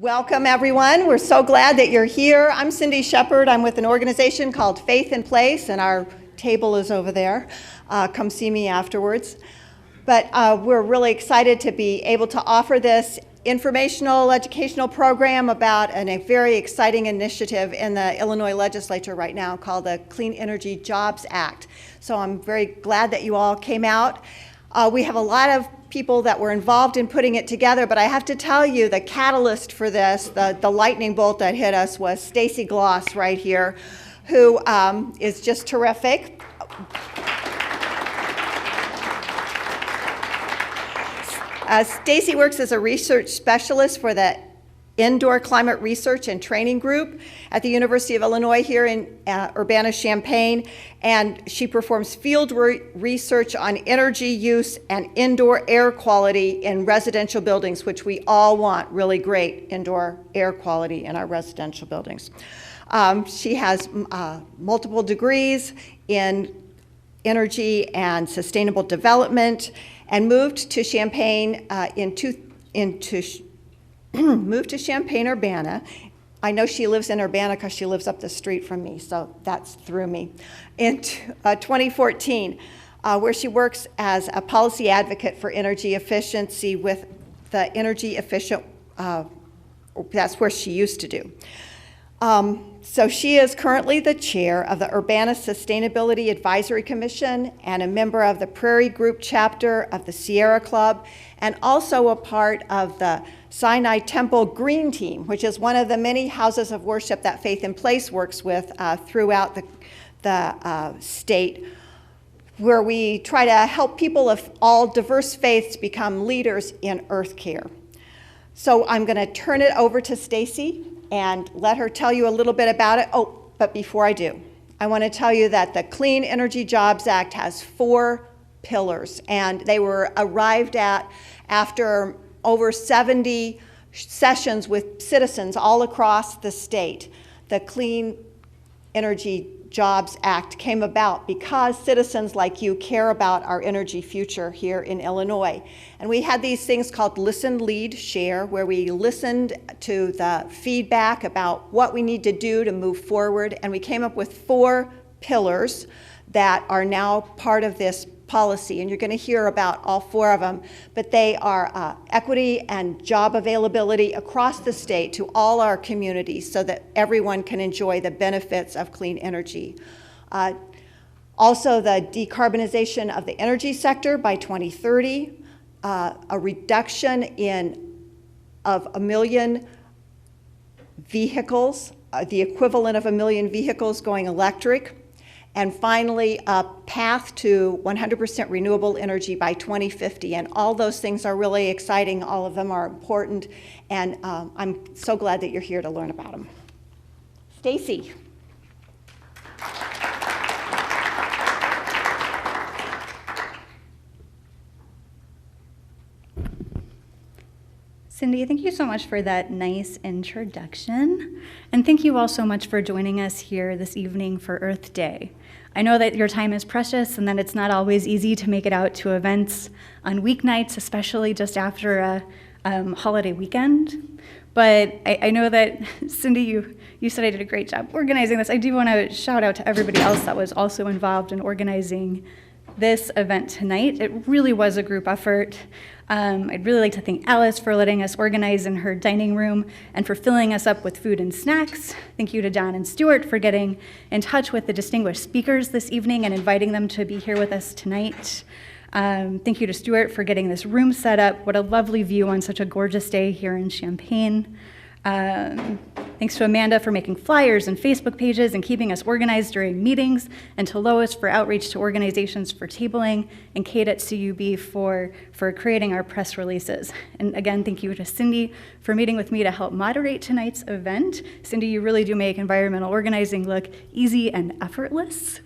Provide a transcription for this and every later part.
Welcome, everyone. We're so glad that you're here. I'm Cindy Shepherd. I'm with an organization called Faith in Place, and our table is over there. Come see me afterwards. But we're really excited to be able to offer this informational, educational program about a very exciting initiative in the Illinois legislature right now called the Clean Energy Jobs Act. So I'm very glad that you all came out. We have a lot of people that were involved in putting it together, but I have to tell you the catalyst for this, the lightning bolt that hit us, was Stacy Gloss right here, who is just terrific. Stacy works as a research specialist for the Indoor Climate Research and Training Group at the University of Illinois here in Urbana-Champaign, and she performs field research on energy use and indoor air quality in residential buildings, which we all want really great indoor air quality in our residential buildings. She has multiple degrees in energy and sustainable development, and moved to Champaign moved to Champaign, Urbana. I know she lives in Urbana because she lives up the street from me, so that's through me. In 2014, where she works as a policy advocate for energy efficiency with the Energy Efficient, that's where she used to do. So she is currently the chair of the Urbana Sustainability Advisory Commission and a member of the Prairie Group chapter of the Sierra Club, and also a part of the Sinai Temple Green Team, which is one of the many houses of worship that Faith in Place works with throughout the state, where we try to help people of all diverse faiths become leaders in earth care. So I'm going to turn it over to Stacy and let her tell you a little bit about it. Oh, but before I do, I want to tell you that the Clean Energy Jobs Act has 4 pillars, and they were arrived at after over 70 sessions with citizens all across the state. The Clean Energy Jobs Act came about because citizens like you care about our energy future here in Illinois. And we had these things called Listen, Lead, Share, where we listened to the feedback about what we need to do to move forward, and we came up with 4 pillars that are now part of this policy, and you're going to hear about all 4 of them, but they are equity and job availability across the state to all our communities so that everyone can enjoy the benefits of clean energy. Also, the decarbonization of the energy sector by 2030, a reduction of 1 million vehicles, the equivalent of 1 million vehicles going electric, and finally, a path to 100% renewable energy by 2050. And all those things are really exciting. All of them are important. And I'm so glad that you're here to learn about them. Stacy. Cindy, thank you so much for that nice introduction. And thank you all so much for joining us here this evening for Earth Day. I know that your time is precious and that it's not always easy to make it out to events on weeknights, especially just after a holiday weekend. But I know that, Cindy, you said I did a great job organizing this. I do want to shout out to everybody else that was also involved in organizing this event tonight. It really was a group effort. I'd really like to thank Alice for letting us organize in her dining room and for filling us up with food and snacks. Thank you to Don and Stuart for getting in touch with the distinguished speakers this evening and inviting them to be here with us tonight. Thank you to Stuart for getting this room set up. What a lovely view on such a gorgeous day here in Champaign. Thanks to Amanda for making flyers and Facebook pages and keeping us organized during meetings, and to Lois for outreach to organizations for tabling, and Kate at CUB for creating our press releases. And again, thank you to Cindy for meeting with me to help moderate tonight's event. Cindy, you really do make environmental organizing look easy and effortless.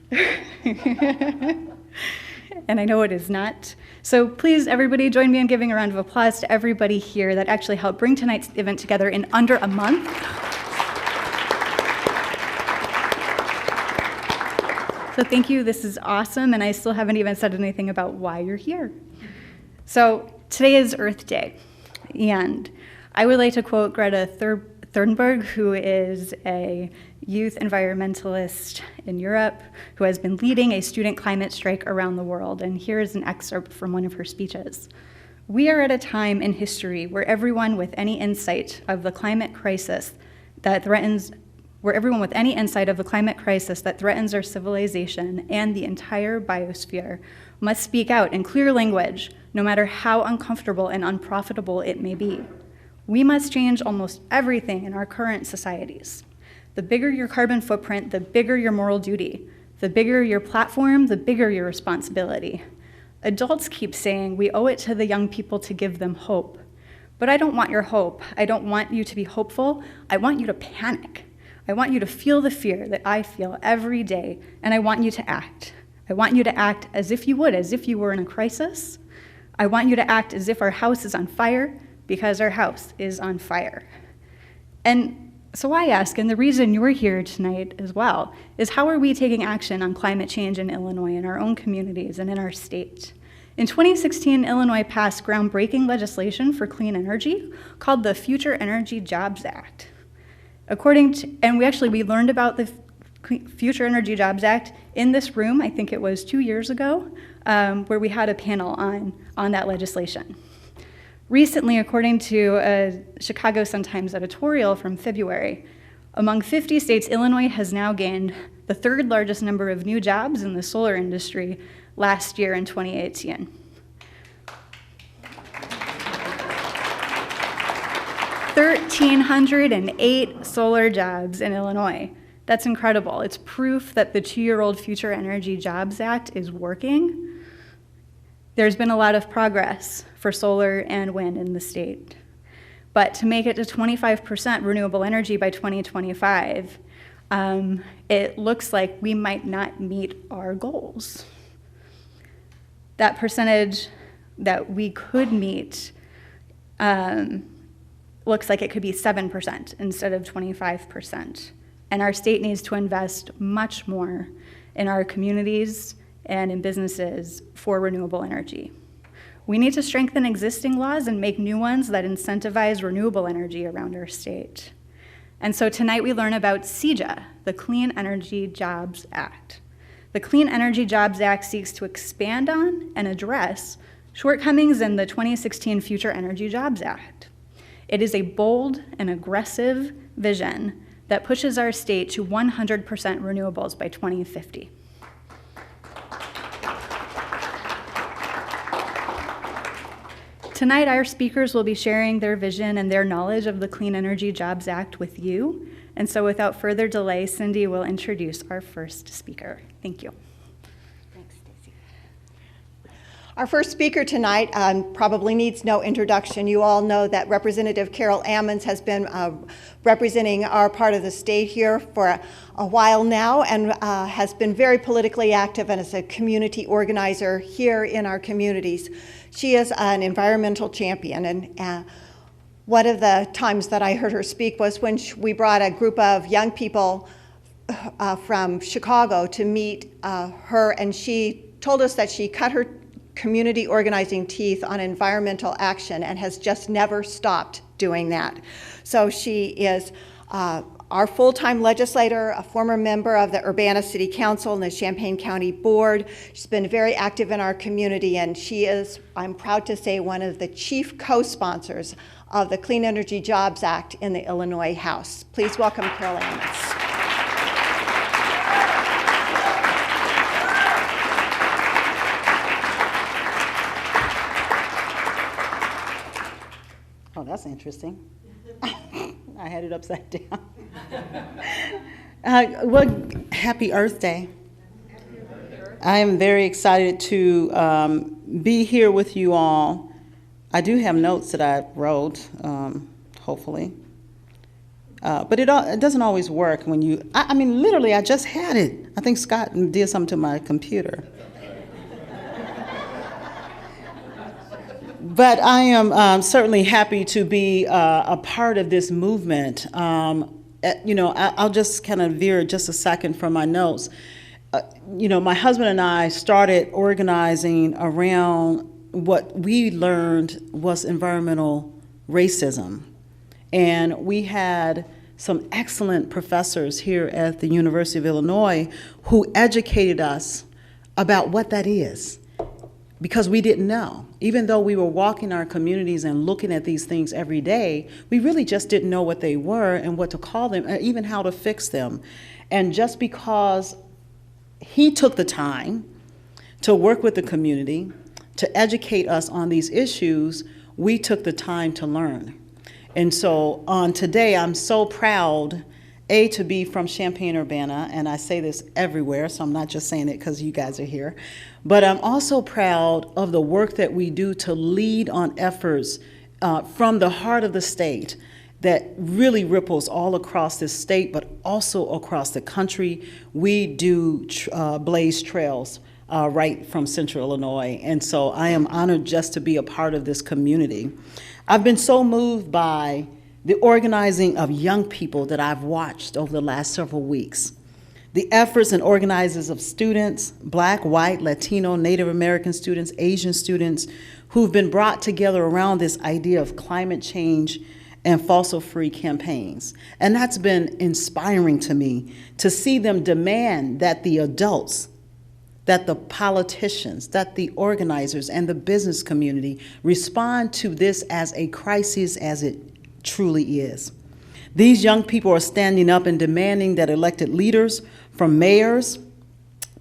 And I know it is not. So please, everybody, join me in giving a round of applause to everybody here that actually helped bring tonight's event together in under a month. So thank you, this is awesome, and I still haven't even said anything about why you're here. So today is Earth Day, and I would like to quote Greta Thunberg, who is a youth environmentalist in Europe who has been leading a student climate strike around the world. And here is an excerpt from one of her speeches. "We are at a time in history where everyone with any insight of the climate crisis that threatens our civilization and the entire biosphere must speak out in clear language, no matter how uncomfortable and unprofitable it may be. We must change almost everything in our current societies. The bigger your carbon footprint, the bigger your moral duty. The bigger your platform, the bigger your responsibility. Adults keep saying we owe it to the young people to give them hope. But I don't want your hope. I don't want you to be hopeful. I want you to panic. I want you to feel the fear that I feel every day, and I want you to act. I want you to act as if you were in a crisis. I want you to act as if our house is on fire, because our house is on fire." And so I ask, and the reason you're here tonight as well, is how are we taking action on climate change in Illinois, in our own communities, and in our state? In 2016, Illinois passed groundbreaking legislation for clean energy called the Future Energy Jobs Act. We learned about the Future Energy Jobs Act in this room, I think it was 2 years ago, where we had a panel on that legislation. Recently, according to a Chicago Sun-Times editorial from February, among 50 states, Illinois has now gained the third largest number of new jobs in the solar industry last year in 2018. $1,308 solar jobs in Illinois. That's incredible. It's proof that the 2-year-old Future Energy Jobs Act is working. There's been a lot of progress for solar and wind in the state. But to make it to 25% renewable energy by 2025, it looks like we might not meet our goals. That percentage that we could meet looks like it could be 7% instead of 25%. And our state needs to invest much more in our communities and in businesses for renewable energy. We need to strengthen existing laws and make new ones that incentivize renewable energy around our state. And so tonight we learn about CEJA, the Clean Energy Jobs Act. The Clean Energy Jobs Act seeks to expand on and address shortcomings in the 2016 Future Energy Jobs Act. It is a bold and aggressive vision that pushes our state to 100% renewables by 2050. Tonight, our speakers will be sharing their vision and their knowledge of the Clean Energy Jobs Act with you. And so without further delay, Cindy will introduce our first speaker. Thank you. Thanks, Stacy. Our first speaker tonight probably needs no introduction. You all know that Representative Carol Ammons has been representing our part of the state here for a while now and has been very politically active and is a community organizer here in our communities. She is an environmental champion, and one of the times that I heard her speak was when we brought a group of young people from Chicago to meet her, and she told us that she cut her community organizing teeth on environmental action and has just never stopped doing that. So she is our full-time legislator, a former member of the Urbana City Council and the Champaign County Board. She's been very active in our community, and she is, I'm proud to say, one of the chief co-sponsors of the Clean Energy Jobs Act in the Illinois House. Please welcome Carol Ammons. Oh, that's interesting. I had it upside down. Well, happy Earth Day. I am very excited to be here with you all. I do have notes that I wrote, hopefully. But it doesn't always work when you, I mean, literally, I just had it. I think Scott did something to my computer. But I am certainly happy to be a part of this movement. I'll just kind of veer just a second from my notes. My husband and I started organizing around what we learned was environmental racism. And we had some excellent professors here at the University of Illinois who educated us about what that is, because we didn't know. Even though we were walking our communities and looking at these things every day, we really just didn't know what they were and what to call them, and even how to fix them. And just because he took the time to work with the community, to educate us on these issues, we took the time to learn. And so on today, I'm so proud, to be from Champaign-Urbana, and I say this everywhere, so I'm not just saying it because you guys are here, but I'm also proud of the work that we do to lead on efforts from the heart of the state that really ripples all across this state, but also across the country. We do blaze trails right from Central Illinois, and so I am honored just to be a part of this community. I've been so moved by the organizing of young people that I've watched over the last several weeks. The efforts and organizers of students, Black, white, Latino, Native American students, Asian students, who've been brought together around this idea of climate change and fossil-free campaigns. And that's been inspiring to me, to see them demand that the adults, that the politicians, that the organizers and the business community respond to this as a crisis as it truly is. These young people are standing up and demanding that elected leaders, from mayors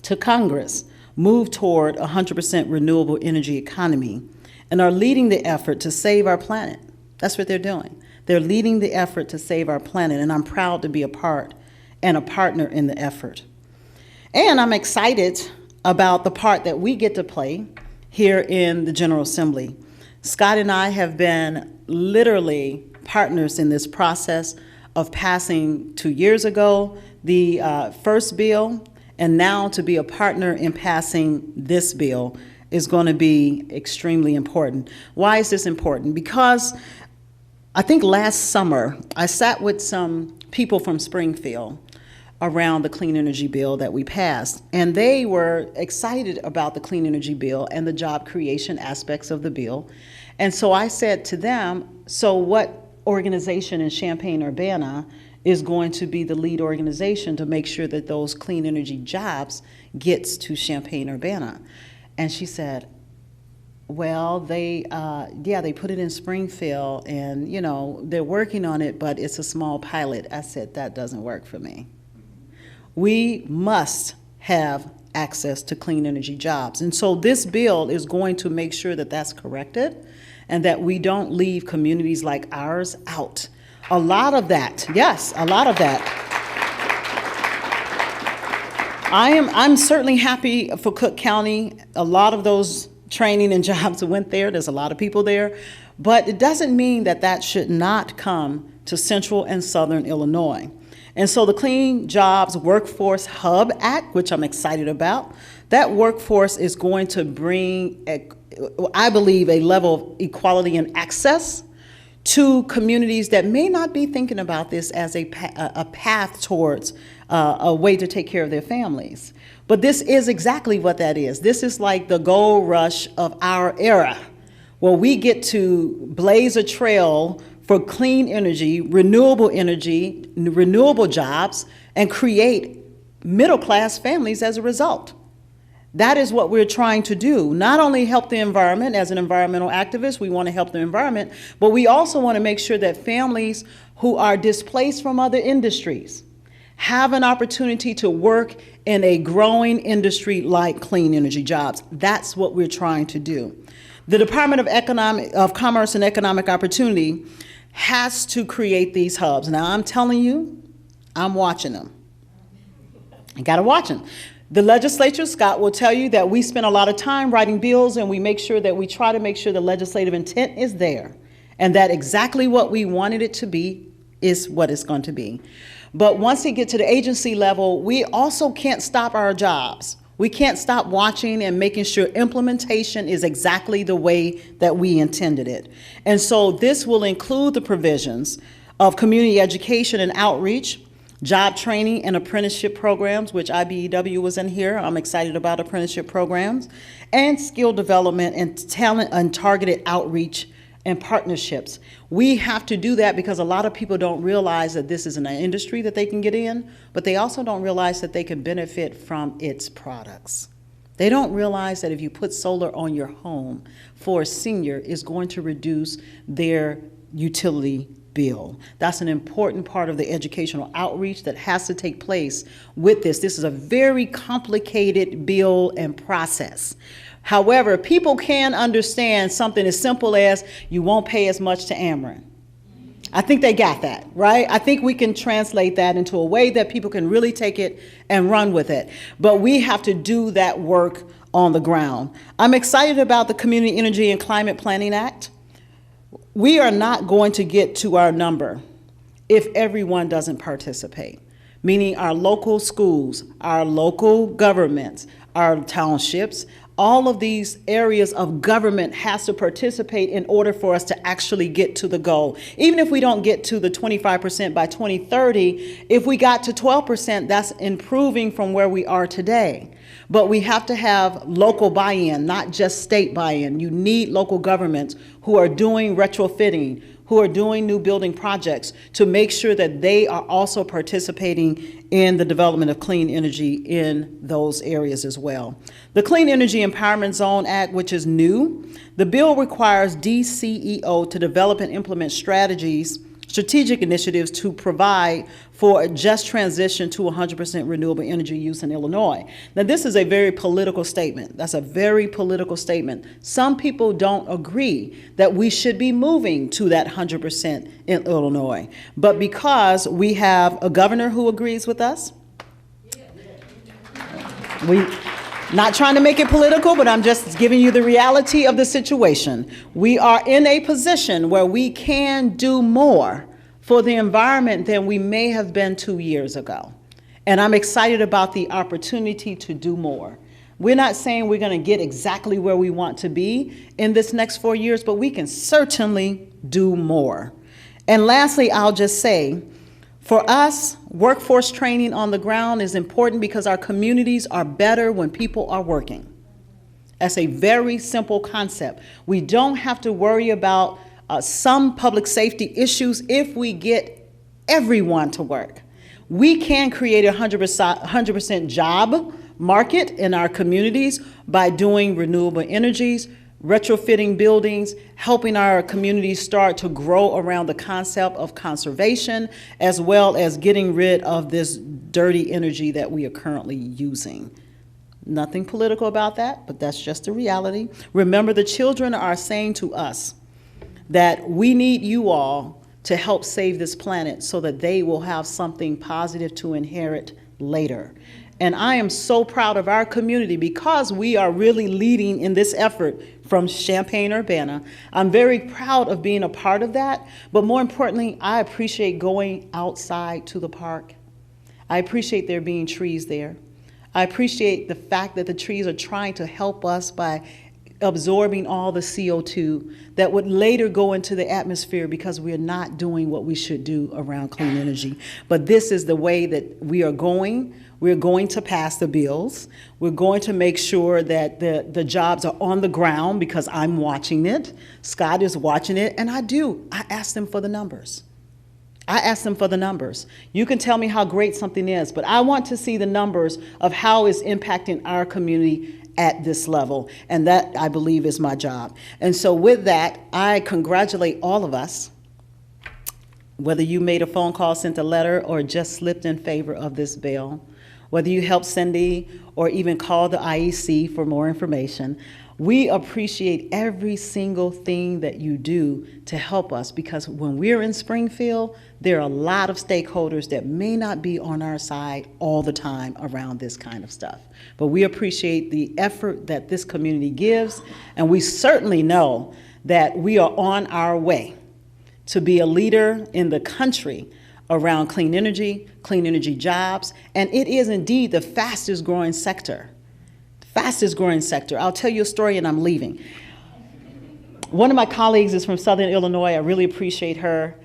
to Congress, move toward a 100% renewable energy economy and are leading the effort to save our planet. That's what they're doing. They're leading the effort to save our planet, and I'm proud to be a part and a partner in the effort. And I'm excited about the part that we get to play here in the General Assembly. Scott and I have been literally partners in this process of passing 2 years ago the first bill, and now to be a partner in passing this bill is going to be extremely important. Why is this important? Because I think last summer I sat with some people from Springfield around the clean energy bill that we passed, and they were excited about the clean energy bill and the job creation aspects of the bill. And so I said to them, so what organization in Champaign-Urbana is going to be the lead organization to make sure that those clean energy jobs gets to Champaign-Urbana? And she said, well, they put it in Springfield, and they're working on it, but it's a small pilot. I said, that doesn't work for me. We must have access to clean energy jobs. And so this bill is going to make sure that that's corrected and that we don't leave communities like ours out. A lot of that, yes, a lot of that. I'm certainly happy for Cook County. A lot of those training and jobs went there. There's a lot of people there. But it doesn't mean that that should not come to Central and Southern Illinois. And so the Clean Jobs Workforce Hub Act, which I'm excited about, that workforce is going to bring, I believe, a level of equality and access to communities that may not be thinking about this as a path towards a way to take care of their families. But this is exactly what that is. This is like the gold rush of our era, where we get to blaze a trail for clean energy, renewable jobs, and create middle-class families as a result. That is what we're trying to do. Not only help the environment. As an environmental activist, we want to help the environment, but we also want to make sure that families who are displaced from other industries have an opportunity to work in a growing industry like clean energy jobs. That's what we're trying to do. The Department of Commerce and Economic Opportunity has to create these hubs. Now, I'm telling you, I'm watching them. I gotta watch them. The legislature, Scott will tell you that we spend a lot of time writing bills, and we try to make sure the legislative intent is there, and that exactly what we wanted it to be is what it's going to be. But once it gets to the agency level, we also can't stop our jobs. We can't stop watching and making sure implementation is exactly the way that we intended it. And so this will include the provisions of community education and outreach, job training and apprenticeship programs, which IBEW was in here. I'm excited about apprenticeship programs, and skill development and talent and targeted outreach and partnerships. We have to do that because a lot of people don't realize that this is an industry that they can get in, but they also don't realize that they can benefit from its products. They don't realize that if you put solar on your home for a senior, it's going to reduce their utility bill. That's an important part of the educational outreach that has to take place with this. This is a very complicated bill and process. However, people can understand something as simple as you won't pay as much to Ameren. I think they got that, right? I think we can translate that into a way that people can really take it and run with it. But we have to do that work on the ground. I'm excited about the Community Energy and Climate Planning Act. We are not going to get to our number if everyone doesn't participate, meaning our local schools, our local governments, our townships, all of these areas of government has to participate in order for us to actually get to the goal. Even if we don't get to the 25% by 2030, if we got to 12%, that's improving from where we are today. But we have to have local buy-in, not just state buy-in. You need local governments who are doing retrofitting, who are doing new building projects to make sure that they are also participating in the development of clean energy in those areas as well. The Clean Energy Empowerment Zone Act, which is new, the bill requires DCEO to develop and implement strategic initiatives to provide for a just transition to 100% renewable energy use in Illinois. Now, this is a very political statement. That's a very political statement. Some people don't agree that we should be moving to that 100% in Illinois. But because we have a governor who agrees with us, not trying to make it political, but I'm just giving you the reality of the situation. We are in a position where we can do more for the environment than we may have been 2 years ago. And I'm excited about the opportunity to do more. We're not saying we're going to get exactly where we want to be in this next 4 years, but we can certainly do more. And lastly, I'll just say, for us, workforce training on the ground is important because our communities are better when people are working. That's a very simple concept. We don't have to worry about some public safety issues if we get everyone to work. We can create a 100% job market in our communities by doing renewable energies, retrofitting buildings, helping our communities start to grow around the concept of conservation, as well as getting rid of this dirty energy that we are currently using. Nothing political about that, but that's just the reality. Remember, the children are saying to us that we need you all to help save this planet so that they will have something positive to inherit later. And I am so proud of our community because we are really leading in this effort from Champaign-Urbana. I'm very proud of being a part of that, but more importantly, I appreciate going outside to the park. I appreciate there being trees there. I appreciate the fact that the trees are trying to help us by absorbing all the CO2 that would later go into the atmosphere because we're not doing what we should do around clean energy. But this is the way that we are going. We're going to pass the bills. We're going to make sure that the jobs are on the ground because I'm watching it. Scott is watching it, and I ask them for the numbers. I ask them for the numbers. You can tell me how great something is, but I want to see the numbers of how it's impacting our community at this level, and that, I believe, is my job. And so with that, I congratulate all of us, whether you made a phone call, sent a letter, or just slipped in favor of this bill, whether you helped Cindy or even called the IEC for more information. We appreciate every single thing that you do to help us, because when we're in Springfield, there are a lot of stakeholders that may not be on our side all the time around this kind of stuff. But we appreciate the effort that this community gives, and we certainly know that we are on our way to be a leader in the country around clean energy jobs, and it is indeed the fastest growing sector. Fastest growing sector. I'll tell you a story and I'm leaving. One of my colleagues is from Southern Illinois. I really appreciate her.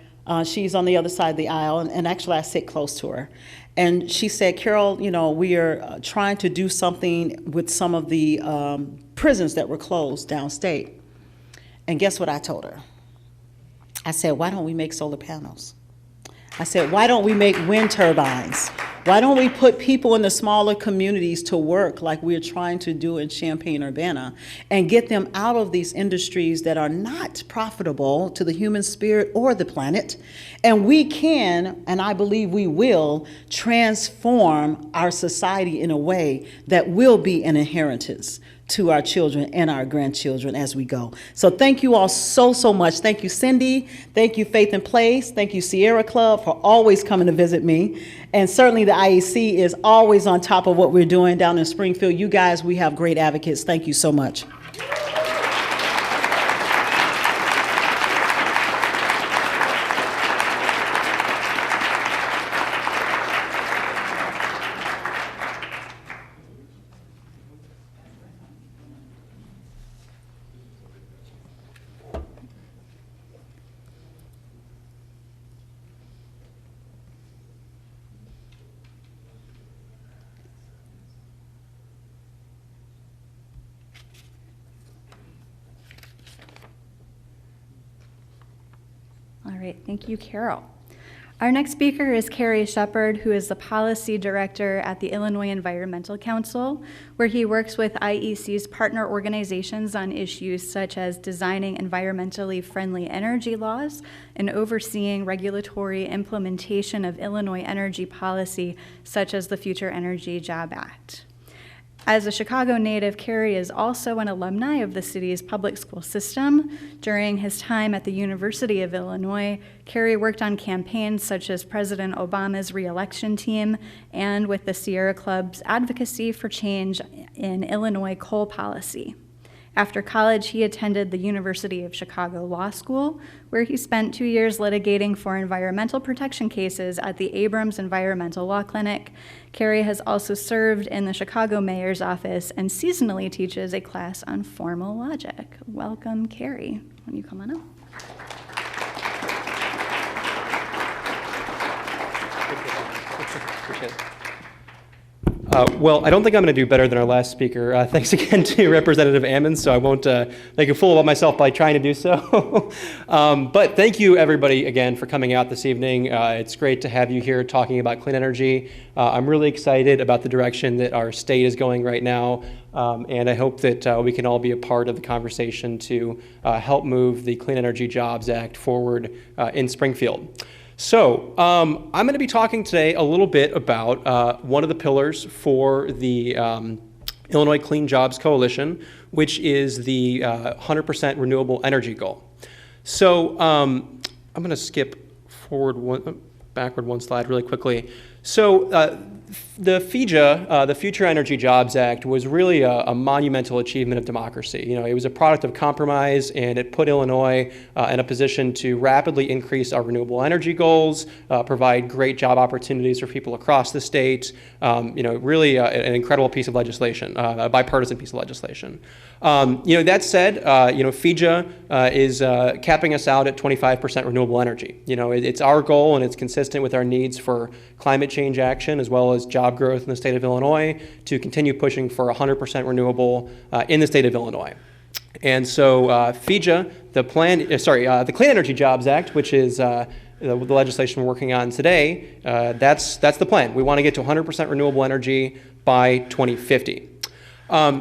She's on the other side of the aisle, and actually I sit close to her. And she said, Carol, you know, we are trying to do something with some of the prisons that were closed downstate. And guess what I told her? I said, why don't we make solar panels? I said, why don't we make wind turbines? Why don't we put people in the smaller communities to work like we're trying to do in Champaign-Urbana and get them out of these industries that are not profitable to the human spirit or the planet? And we can, and I believe we will, transform our society in a way that will be an inheritance to our children and our grandchildren as we go. So thank you all so, so much. Thank you, Cindy. Thank you, Faith and Place. Thank you, Sierra Club, for always coming to visit me. And certainly the IEC is always on top of what we're doing down in Springfield. You guys, we have great advocates. Thank you so much. All right, thank you, Carol. Our next speaker is Carrie Shepherd, who is the Policy Director at the Illinois Environmental Council, where he works with IEC's partner organizations on issues such as designing environmentally friendly energy laws and overseeing regulatory implementation of Illinois energy policy, such as the Future Energy Job Act. As a Chicago native, Carrie is also an alumni of the city's public school system. During his time at the University of Illinois, Carrie worked on campaigns such as President Obama's re-election team and with the Sierra Club's advocacy for change in Illinois coal policy. After college, he attended the University of Chicago Law School, where he spent 2 years litigating for environmental protection cases at the Abrams Environmental Law Clinic. Carrie has also served in the Chicago Mayor's office and seasonally teaches a class on formal logic. Welcome, Carrie. When you come on up. Appreciate it. Well, I don't think I'm going to do better than our last speaker. Thanks again to Representative Ammons, so I won't make a fool of myself by trying to do so. But thank you, everybody, again, for coming out this evening. It's great to have you here talking about clean energy. I'm really excited about the direction that our state is going right now, and I hope that we can all be a part of the conversation to help move the Clean Energy Jobs Act forward in Springfield. So I'm going to be talking today a little bit about one of the pillars for the Illinois Clean Jobs Coalition, which is the 100% renewable energy goal. So I'm going to skip backward one slide really quickly. So the FEJA, the Future Energy Jobs Act, was really a monumental achievement of democracy. You know, it was a product of compromise, and it put Illinois in a position to rapidly increase our renewable energy goals, provide great job opportunities for people across the state. You know, really an incredible piece of legislation, a bipartisan piece of legislation. You know, that said, you know, FEJA is capping us out at 25% renewable energy. You know, it's our goal, and it's consistent with our needs for climate change action as well as job growth in the state of Illinois to continue pushing for 100% renewable in the state of Illinois. And so FEJA, the Clean Energy Jobs Act, which is the legislation we're working on today, that's the plan. We want to get to 100% renewable energy by 2050.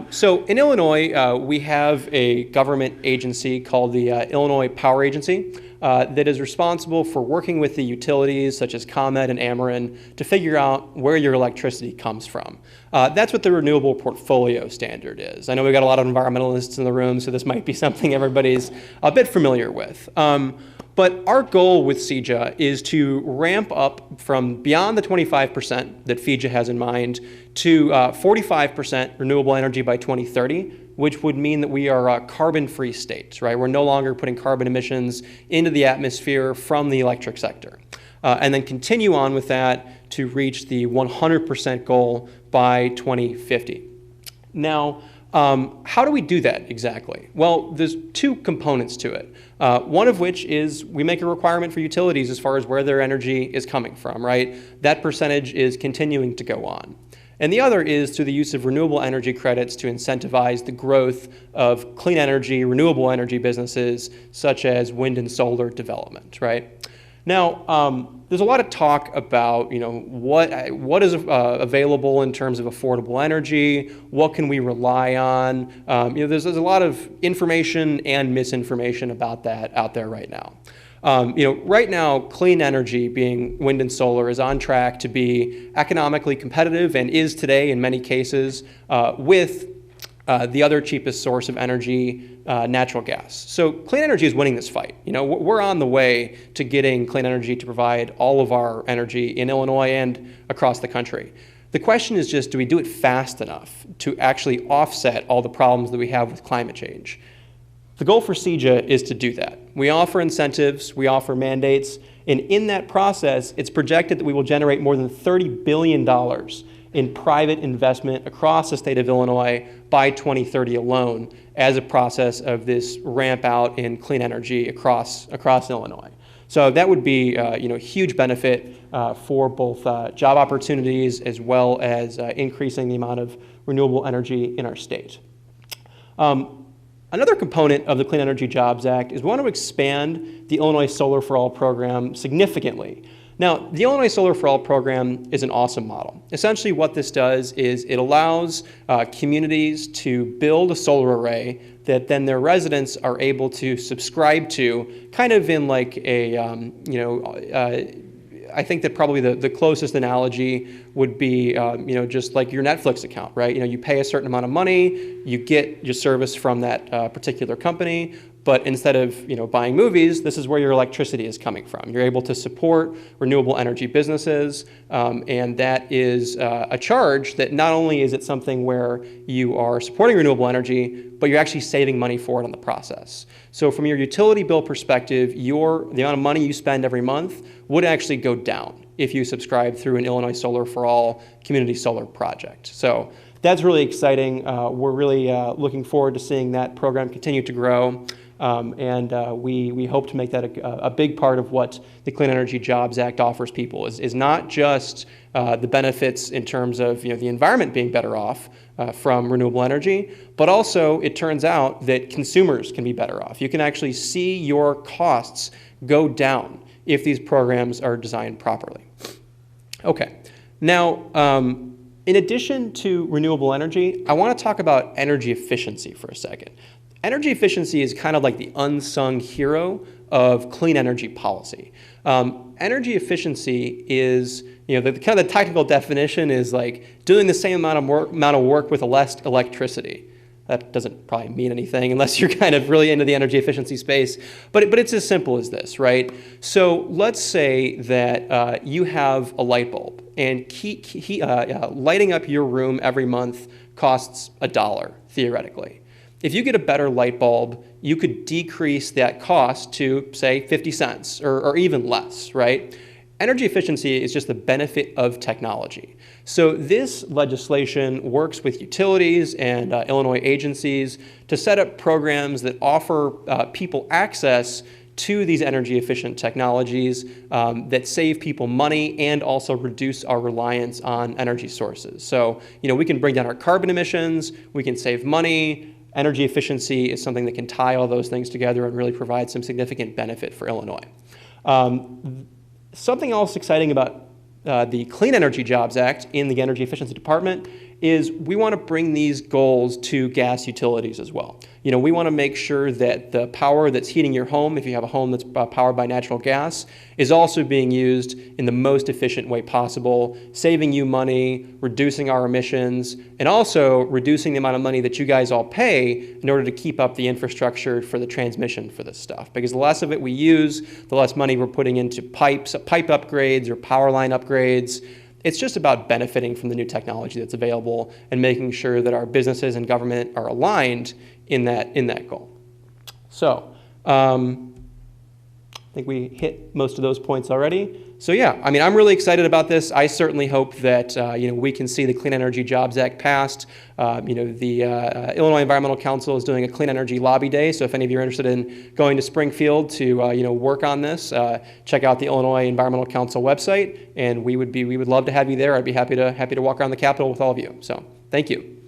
So in Illinois, we have a government agency called the Illinois Power Agency that is responsible for working with the utilities such as ComEd and Ameren to figure out where your electricity comes from. That's what the Renewable Portfolio Standard is. I know we've got a lot of environmentalists in the room, so this might be something everybody's a bit familiar with. But our goal with FEJA is to ramp up from beyond the 25% that FEJA has in mind to 45% renewable energy by 2030, which would mean that we are a carbon-free state, right? We're no longer putting carbon emissions into the atmosphere from the electric sector. And then continue on with that to reach the 100% goal by 2050. Now, how do we do that exactly? Well, there's two components to it. One of which is we make a requirement for utilities as far as where their energy is coming from, right? That percentage is continuing to go on. And the other is through the use of renewable energy credits to incentivize the growth of clean energy, renewable energy businesses, such as wind and solar development, right? Now, there's a lot of talk about, what is available in terms of affordable energy, what can we rely on? There's a lot of information and misinformation about that out there right now. Right now, clean energy, being wind and solar, is on track to be economically competitive and is today in many cases with the other cheapest source of energy, natural gas. So clean energy is winning this fight. We're on the way to getting clean energy to provide all of our energy in Illinois and across the country. The question is just, do we do it fast enough to actually offset all the problems that we have with climate change? The goal for CEJA is to do that. We offer incentives, we offer mandates, and in that process, it's projected that we will generate more than $30 billion in private investment across the state of Illinois by 2030 alone as a process of this ramp out in clean energy across Illinois. So that would be huge benefit for both job opportunities as well as increasing the amount of renewable energy in our state. Another component of the Clean Energy Jobs Act is we want to expand the Illinois Solar for All program significantly. Now, the Illinois Solar for All program is an awesome model. Essentially what this does is it allows communities to build a solar array that then their residents are able to subscribe to, kind of in like a, I think that probably the closest analogy would be, just like your Netflix account, right? You pay a certain amount of money, you get your service from that particular company, but instead of buying movies, this is where your electricity is coming from. You're able to support renewable energy businesses, and that is a charge that not only is it something where you are supporting renewable energy, but you're actually saving money for it on the process. So from your utility bill perspective, the amount of money you spend every month would actually go down if you subscribe through an Illinois Solar for All community solar project. So that's really exciting. We're really looking forward to seeing that program continue to grow. We hope to make that a big part of what the Clean Energy Jobs Act offers people is not just the benefits in terms of the environment being better off from renewable energy, but also it turns out that consumers can be better off. You can actually see your costs go down if these programs are designed properly. Okay, now in addition to renewable energy, I want to talk about energy efficiency for a second. Energy efficiency is kind of like the unsung hero of clean energy policy. Energy efficiency is, the kind of the technical definition is like doing the same amount of work with less electricity. That doesn't probably mean anything unless you're kind of really into the energy efficiency space, but it's as simple as this, right? So let's say that you have a light bulb, and lighting up your room every month costs $1, theoretically. If you get a better light bulb, you could decrease that cost to, say, 50 cents or even less, right? Energy efficiency is just the benefit of technology. So this legislation works with utilities and Illinois agencies to set up programs that offer people access to these energy efficient technologies that save people money and also reduce our reliance on energy sources. So, we can bring down our carbon emissions, we can save money. Energy efficiency is something that can tie all those things together and really provide some significant benefit for Illinois. Something else exciting about the Clean Energy Jobs Act in the Energy Efficiency Department is we want to bring these goals to gas utilities as well. We want to make sure that the power that's heating your home, if you have a home that's powered by natural gas, is also being used in the most efficient way possible, saving you money, reducing our emissions, and also reducing the amount of money that you guys all pay in order to keep up the infrastructure for the transmission for this stuff. Because the less of it we use, the less money we're putting into pipe upgrades or power line upgrades. It's just about benefiting from the new technology that's available and making sure that our businesses and government are aligned in that goal. So I think we hit most of those points already. So yeah, I mean, I'm really excited about this. I certainly hope that we can see the Clean Energy Jobs Act passed. The Illinois Environmental Council is doing a Clean Energy Lobby Day. So if any of you are interested in going to Springfield to work on this, check out the Illinois Environmental Council website, and we would love to have you there. I'd be happy to walk around the Capitol with all of you. So thank you.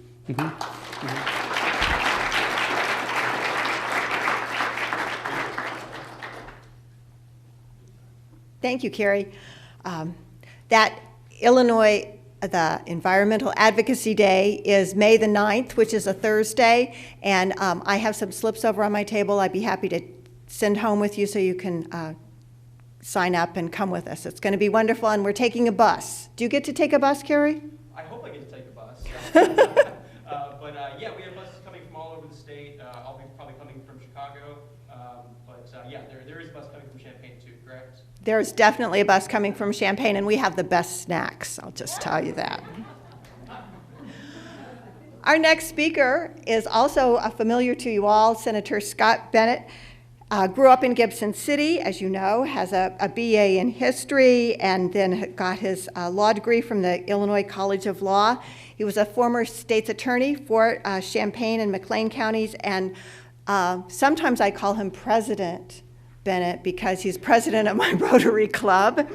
Thank you, Carrie. The Environmental Advocacy Day is May the 9th, which is a Thursday, and I have some slips over on my table I'd be happy to send home with you so you can sign up and come with us. It's going to be wonderful, and we're taking a bus. Do you get to take a bus, Carrie? I hope I get to take a bus. We have buses coming from all over the state. I'll be probably coming from Chicago. There is a bus coming from Champaign too, correct? There's definitely a bus coming from Champaign, and we have the best snacks, I'll just tell you that. Our next speaker is also familiar to you all, Senator Scott Bennett. Grew up in Gibson City, as you know, has a BA in history, and then got his law degree from the Illinois College of Law. He was a former state's attorney for Champaign and McLean counties, and sometimes I call him President Bennett because he's president of my Rotary Club.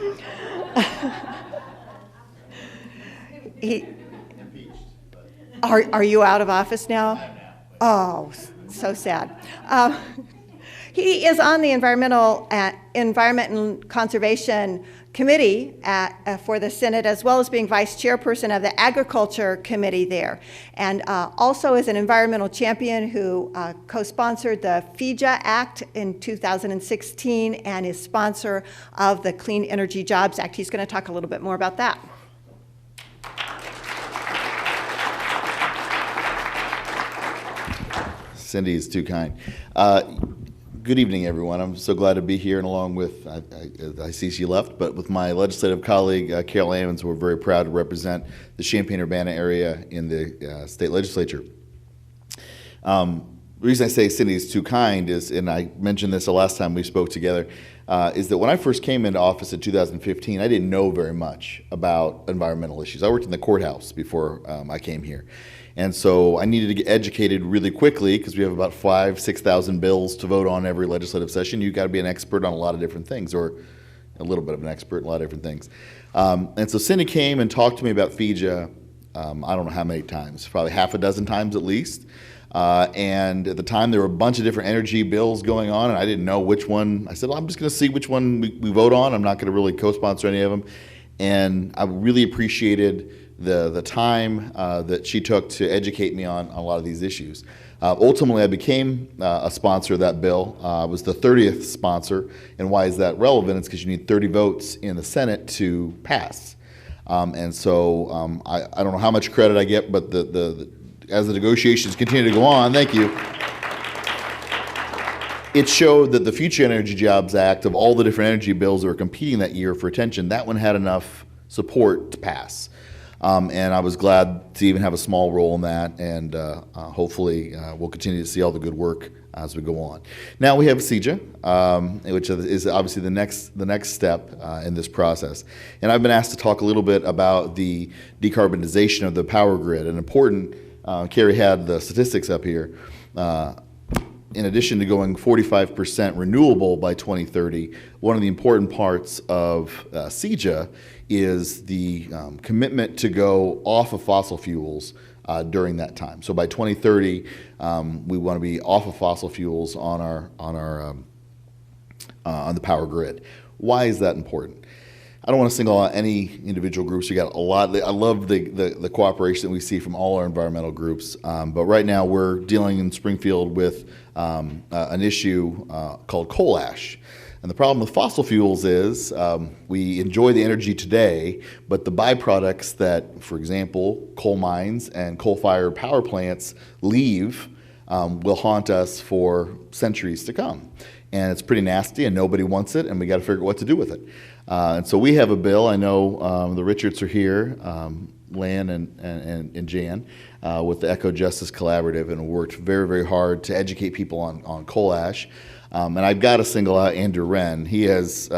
Are you out of office now? Oh, so sad. He is on the Environment and Conservation Committee for the Senate, as well as being vice chairperson of the Agriculture Committee there, and also is an environmental champion who co-sponsored the FEJA Act in 2016 and is sponsor of the Clean Energy Jobs Act. He's going to talk a little bit more about that. Cindy is too kind. Good evening, everyone. I'm so glad to be here, and along with, I see she left, but with my legislative colleague, Carol Ammons, we're very proud to represent the Champaign-Urbana area in the state legislature. The reason I say Cindy is too kind is, and I mentioned this the last time we spoke together, is that when I first came into office in 2015, I didn't know very much about environmental issues. I worked in the courthouse before I came here. And so I needed to get educated really quickly because we have about 6,000 bills to vote on every legislative session. You've got to be an expert on a lot of different things, or a little bit of an expert in a lot of different things. And so Cindy came and talked to me about FEJA, I don't know how many times, probably half a dozen times at least. And at the time, there were a bunch of different energy bills going on, and I didn't know which one. I said, well, I'm just going to see which one we vote on. I'm not going to really co-sponsor any of them. And I really appreciated the time that she took to educate me on a lot of these issues. Ultimately, I became a sponsor of that bill. I was the 30th sponsor. And why is that relevant? It's because you need 30 votes in the Senate to pass. And so I don't know how much credit I get, but as the negotiations continue to go on, thank you, it showed that the Future Energy Jobs Act, of all the different energy bills that were competing that year for attention, that one had enough support to pass. And I was glad to even have a small role in that, and hopefully we'll continue to see all the good work as we go on. Now we have CEJA, which is obviously the next step in this process. And I've been asked to talk a little bit about the decarbonization of the power grid. An important, Carrie had the statistics up here. In addition to going 45% renewable by 2030, one of the important parts of CEJA is the commitment to go off of fossil fuels during that time. So by 2030, we want to be off of fossil fuels on the power grid. Why is that important? I don't want to single out any individual groups. We got a lot. I love the cooperation that we see from all our environmental groups. But right now, we're dealing in Springfield with an issue called coal ash. And the problem with fossil fuels is we enjoy the energy today, but the byproducts that, for example, coal mines and coal-fired power plants leave will haunt us for centuries to come. And it's pretty nasty, and nobody wants it, and we got to figure out what to do with it. And so we have a bill. I know the Richards are here, Lan and Jan, with the Eco Justice Collaborative, and worked very, very hard to educate people on coal ash. And I've got to single out Andrew Wren. He has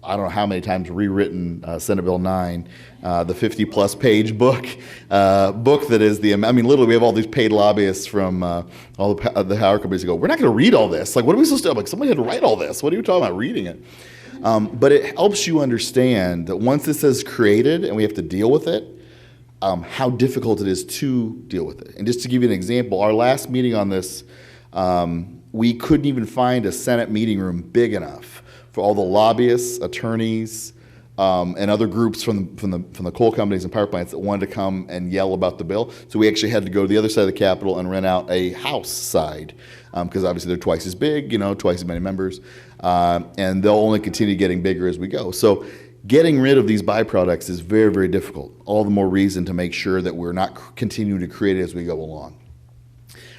I don't know how many times rewritten Senate Bill 9, the 50-plus page book that is literally we have all these paid lobbyists from all the power companies who go, we're not going to read all this. Like, what are we supposed to do? I'm like, somebody had to write all this. What are you talking about reading it? But it helps you understand that once this is created and we have to deal with it, how difficult it is to deal with it. And just to give you an example, our last meeting on this, we couldn't even find a Senate meeting room big enough for all the lobbyists, attorneys, and other groups from the coal companies and power plants that wanted to come and yell about the bill. So we actually had to go to the other side of the Capitol and rent out a House side, because obviously they're twice as big, twice as many members, and they'll only continue getting bigger as we go. So getting rid of these byproducts is very, very difficult. All the more reason to make sure that we're not continuing to create it as we go along.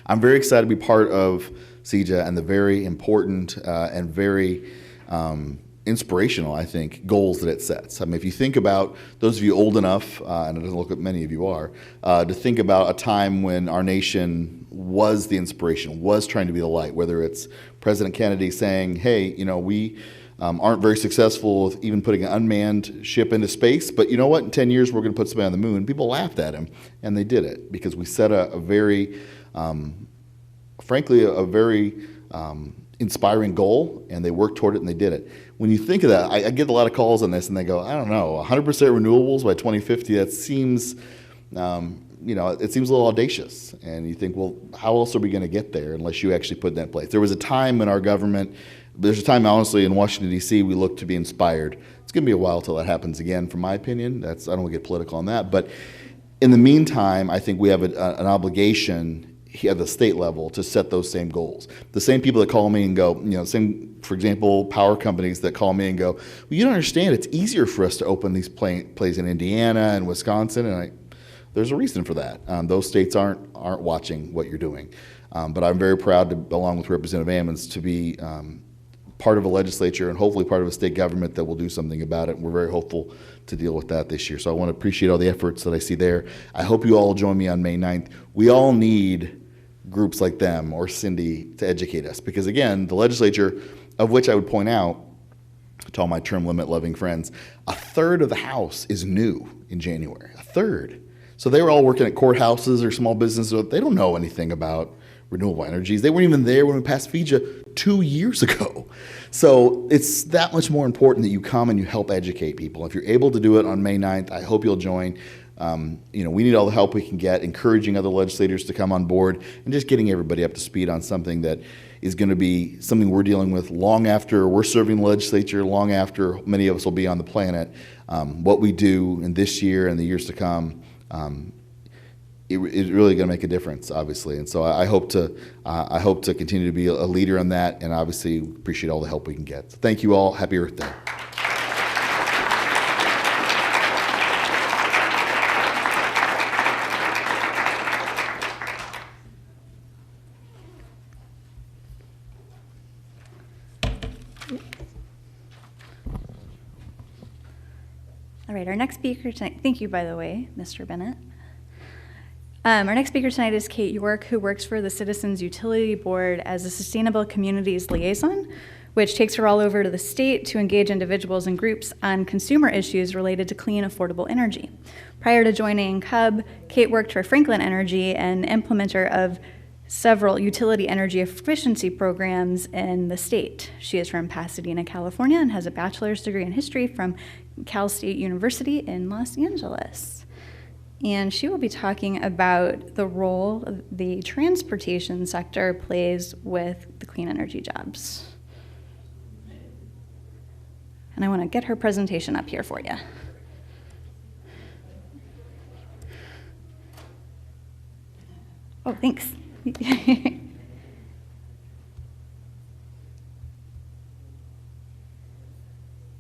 I'm very excited to be part of CEJA and the very important and very inspirational, I think, goals that it sets. I mean, if you think about, those of you old enough, and it doesn't look like many of you are, to think about a time when our nation was the inspiration, was trying to be the light, whether it's President Kennedy saying, hey, we aren't very successful with even putting an unmanned ship into space, but you know what, in 10 years we're going to put somebody on the moon. People laughed at him, and they did it, because we set a very, frankly, a very inspiring goal, and they worked toward it, and they did it. When you think of that, I get a lot of calls on this, and they go, I don't know, 100% renewables by 2050, that seems, it seems a little audacious. And you think, well, how else are we going to get there unless you actually put that in place? There was a time in our government, there's a time, honestly, in Washington, D.C., we look to be inspired. It's going to be a while till that happens again, from my opinion. I don't want to get political on that. But in the meantime, I think we have an obligation at the state level to set those same goals. The same people that call me and go, for example, power companies that call me and go, well, you don't understand, it's easier for us to open these plays in Indiana and Wisconsin, and there's a reason for that. Those states aren't watching what you're doing. But I'm very proud to, along with Representative Ammons, to be part of a legislature and hopefully part of a state government that will do something about it. We're very hopeful to deal with that this year. So I want to appreciate all the efforts that I see there. I hope you all join me on May 9th. We all need groups like them or Cindy to educate us, because again, the legislature, of which I would point out to all my term limit loving friends, a third of the House is new in January, a third. So they were all working at courthouses or small businesses. They don't know anything about renewable energies. They weren't even there when we passed FEJA 2 years ago. So it's that much more important that you come and you help educate people. If you're able to do it on May 9th, I hope you'll join. We need all the help we can get, encouraging other legislators to come on board, and just getting everybody up to speed on something that is going to be something we're dealing with long after we're serving the legislature, long after many of us will be on the planet. What we do in this year and the years to come, it's really going to make a difference, obviously. And so I hope to continue to be a leader on that, and obviously appreciate all the help we can get. So thank you all. Happy Earth Day. All right, our next speaker tonight, thank you, by the way, Mr. Bennett. Our next speaker tonight is Kate York, who works for the Citizens Utility Board as a Sustainable Communities Liaison, which takes her all over to the state to engage individuals and groups on consumer issues related to clean, affordable energy. Prior to joining CUB, Kate worked for Franklin Energy, an implementer of several utility energy efficiency programs in the state. She is from Pasadena, California, and has a bachelor's degree in history from Cal State University in Los Angeles. And she will be talking about the role the transportation sector plays with the clean energy jobs. And I want to get her presentation up here for you. Oh, thanks.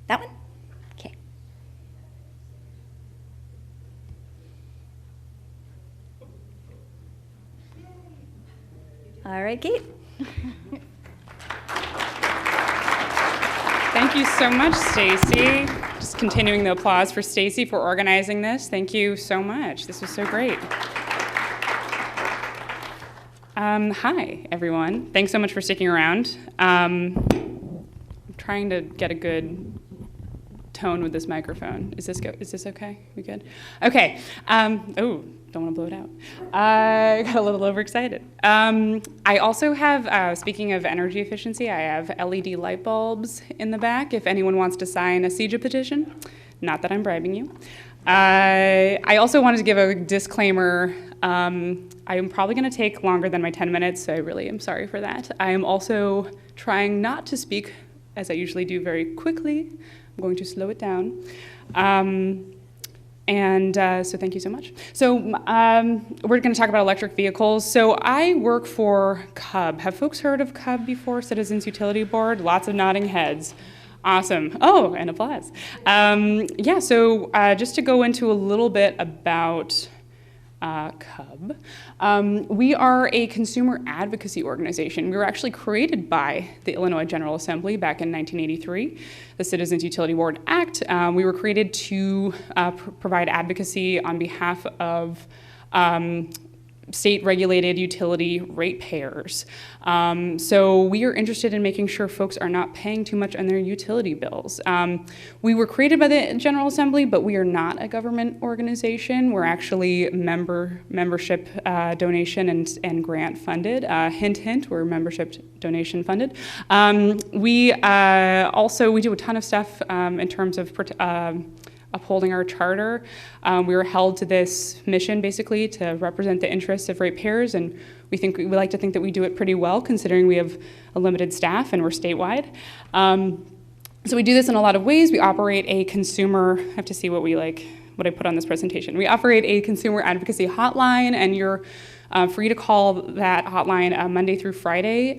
That one? Okay. All right, Kate. Thank you so much, Stacy. Just continuing the applause for Stacy for organizing this. Thank you so much. This was so great. Hi, everyone. Thanks so much for sticking around. I'm trying to get a good tone with this microphone. Is this okay? We good? Okay. Don't want to blow it out. I got a little overexcited. I also have, speaking of energy efficiency, I have LED light bulbs in the back if anyone wants to sign a CEJA petition. Not that I'm bribing you. I also wanted to give a disclaimer. I am probably going to take longer than my 10 minutes, so I really am sorry for that. I am also trying not to speak, as I usually do, very quickly. I'm going to slow it down. So thank you so much. So we're going to talk about electric vehicles. So I work for CUB. Have folks heard of CUB before, Citizens Utility Board? Lots of nodding heads. Awesome. Oh, and applause. So just to go into a little bit about CUB. We are a consumer advocacy organization. We were actually created by the Illinois General Assembly back in 1983, the Citizens Utility Board Act. We were created to provide advocacy on behalf of state-regulated utility ratepayers. So we are interested in making sure folks are not paying too much on their utility bills. We were created by the General Assembly, but we are not a government organization. We're actually membership donation and grant funded. Hint, hint, we're membership donation funded. We do a ton of stuff in terms of upholding our charter. We were held to this mission basically to represent the interests of ratepayers, and we like to think that we do it pretty well considering we have a limited staff and we're statewide. So we do this in a lot of ways. We operate a consumer, I have to see what I put on this presentation. We operate a consumer advocacy hotline, and you're free to call that hotline Monday through Friday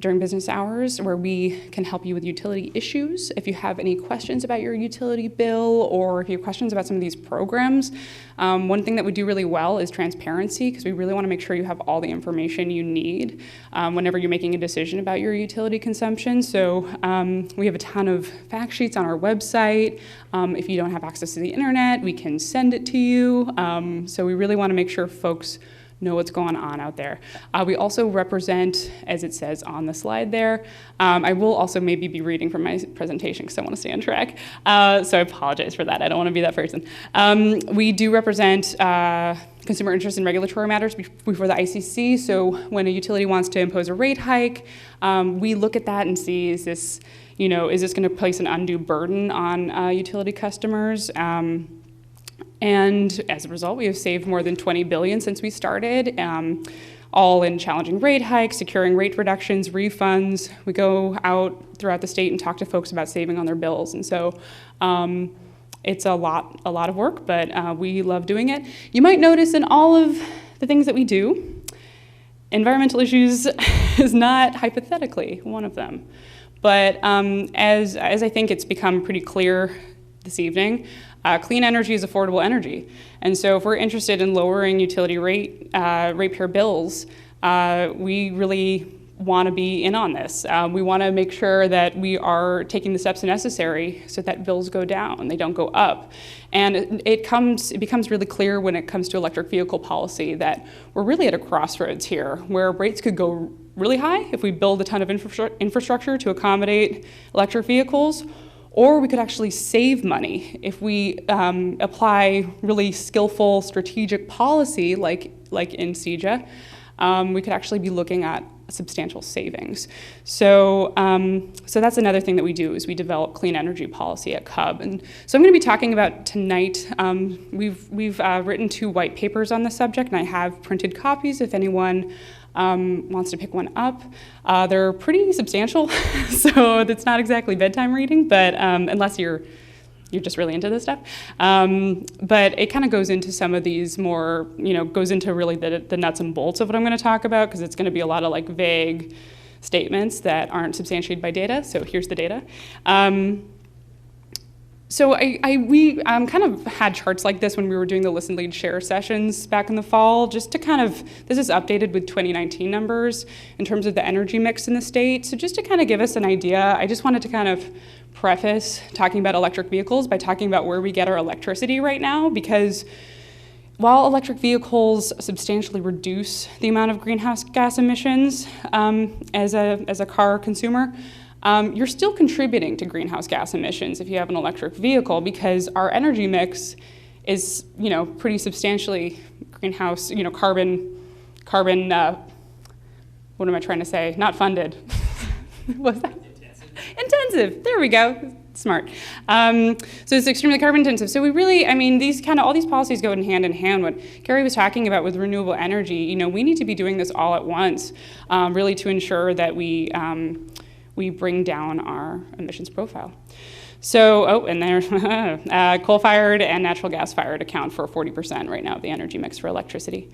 during business hours, where we can help you with utility issues. If you have any questions about your utility bill, or if you have questions about some of these programs, one thing that we do really well is transparency, because we really want to make sure you have all the information you need whenever you're making a decision about your utility consumption. So we have a ton of fact sheets on our website. If you don't have access to the internet, we can send it to you. So we really want to make sure folks know what's going on out there. We also represent, as it says on the slide there, I will also maybe be reading from my presentation because I want to stay on track. So I apologize for that. I don't want to be that person. We do represent consumer interest in regulatory matters before the ICC. So when a utility wants to impose a rate hike, we look at that and see, is this going to place an undue burden on utility customers? And as a result, we have saved more than $20 billion since we started, all in challenging rate hikes, securing rate reductions, refunds. We go out throughout the state and talk to folks about saving on their bills. And so it's a lot of work, but we love doing it. You might notice in all of the things that we do, environmental issues is not hypothetically one of them. But as I think it's become pretty clear this evening, clean energy is affordable energy. And so if we're interested in lowering utility ratepayer bills, we really want to be in on this. We want to make sure that we are taking the steps necessary so that bills go down, they don't go up. And it becomes really clear when it comes to electric vehicle policy that we're really at a crossroads here, where rates could go really high if we build a ton of infrastructure to accommodate electric vehicles, or we could actually save money if we apply really skillful strategic policy like in CEJA. We could actually be looking at substantial savings. So that's another thing that we do, is we develop clean energy policy at CUB. And so I'm going to be talking about tonight, we've written 2 white papers on the subject, and I have printed copies if anyone wants to pick one up. They're pretty substantial, so it's not exactly bedtime reading, but unless you're just really into this stuff. But it kind of goes into some of these more, goes into really the nuts and bolts of what I'm going to talk about, because it's going to be a lot of vague statements that aren't substantiated by data. So here's the data. So we kind of had charts like this when we were doing the Listen, Lead, Share sessions back in the fall, just to kind of, this is updated with 2019 numbers in terms of the energy mix in the state. So just to kind of give us an idea, I just wanted to kind of preface talking about electric vehicles by talking about where we get our electricity right now, because while electric vehicles substantially reduce the amount of greenhouse gas emissions as a car consumer, you're still contributing to greenhouse gas emissions if you have an electric vehicle, because our energy mix is, pretty substantially greenhouse, carbon, what am I trying to say? Not funded. What's that? Intensive. There we go. Smart. So it's extremely carbon intensive. So we really, all these policies go in hand. What Carrie was talking about with renewable energy, we need to be doing this all at once, really to ensure that we bring down our emissions profile. So, and there's coal-fired and natural gas-fired account for 40% right now of the energy mix for electricity.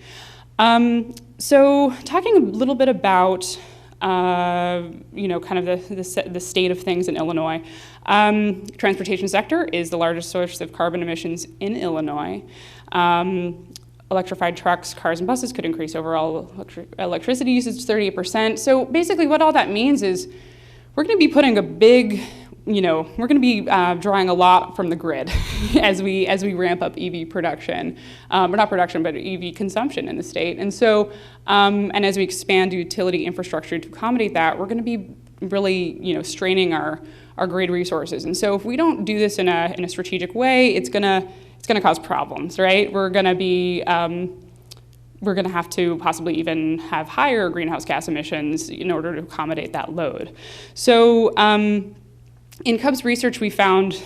So talking a little bit about kind of the state of things in Illinois. Transportation sector is the largest source of carbon emissions in Illinois. Electrified trucks, cars, and buses could increase overall electricity usage 38%. So basically what all that means is we're going to be putting a big, we're going to be drawing a lot from the grid as we ramp up EV production, or not production, but EV consumption in the state. And so, and as we expand utility infrastructure to accommodate that, we're going to be really, straining our grid resources. And so, if we don't do this in a strategic way, it's gonna cause problems, right? We're going to have to possibly even have higher greenhouse gas emissions in order to accommodate that load. So. In Cub's research, we found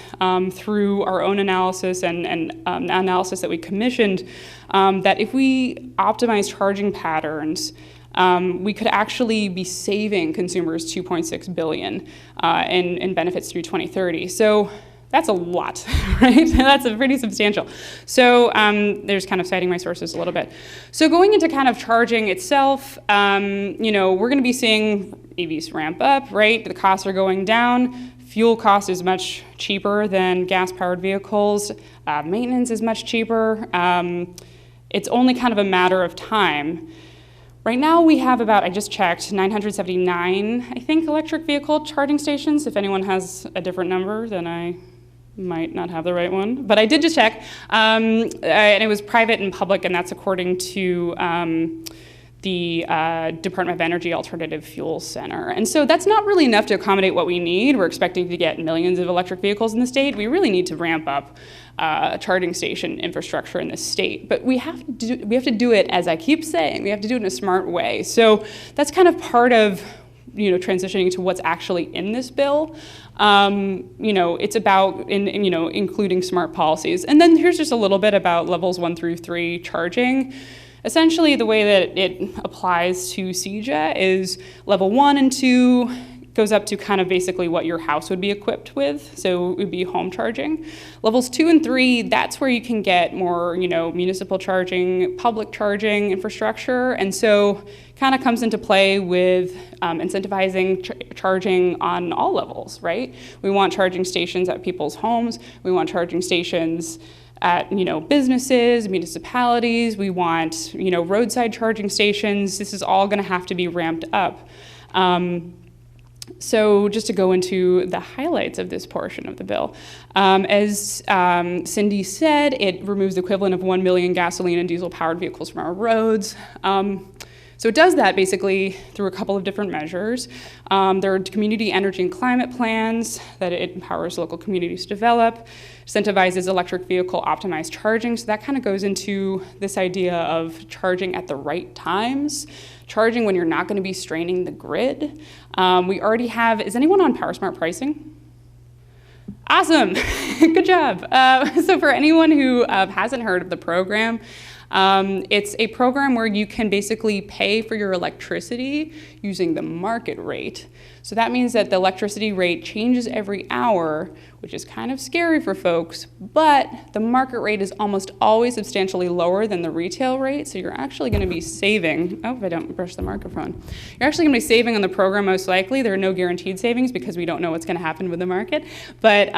through our own analysis and analysis that we commissioned that if we optimize charging patterns, we could actually be saving consumers $2.6 billion in benefits through 2030. So that's a lot, right? That's a pretty substantial. So there's kind of citing my sources a little bit. So going into kind of charging itself, we're going to be seeing EVs ramp up, right? The costs are going down. Fuel cost is much cheaper than gas-powered vehicles. Maintenance is much cheaper. It's only kind of a matter of time. Right now we have about, I just checked, 979, I think, electric vehicle charging stations. If anyone has a different number, then I might not have the right one. But I did just check, and it was private and public, and that's according to the Department of Energy Alternative Fuels Center. And so that's not really enough to accommodate what we need. We're expecting to get millions of electric vehicles in the state. We really need to ramp up charging station infrastructure in the state. But we have to do it, as I keep saying, we have to do it in a smart way. So that's kind of part of transitioning to what's actually in this bill. It's about including smart policies. And then here's just a little bit about levels 1 through 3 charging. Essentially, the way that it applies to CEJA is level 1 and 2 goes up to kind of basically what your house would be equipped with, so it would be home charging. Levels 2 and 3, that's where you can get more, municipal charging, public charging infrastructure, and so kind of comes into play with incentivizing charging on all levels, right? We want charging stations at people's homes. We want charging stations at businesses, municipalities. We want roadside charging stations. This is all going to have to be ramped up. So just to go into the highlights of this portion of the bill, as Cindy said, it removes the equivalent of 1 million gasoline and diesel-powered vehicles from our roads. So it does that basically through a couple of different measures. There are community energy and climate plans that it empowers local communities to develop, incentivizes electric vehicle optimized charging. So that kind of goes into this idea of charging at the right times, charging when you're not going to be straining the grid. We already have, is anyone on PowerSmart pricing? Awesome, good job. So for anyone who hasn't heard of the program, it's a program where you can basically pay for your electricity using the market rate. So that means that the electricity rate changes every hour, which is kind of scary for folks, but the market rate is almost always substantially lower than the retail rate, so you're actually going to be saving, oh, if I don't brush the microphone, you're actually going to be saving on the program most likely. There are no guaranteed savings because we don't know what's going to happen with the market, but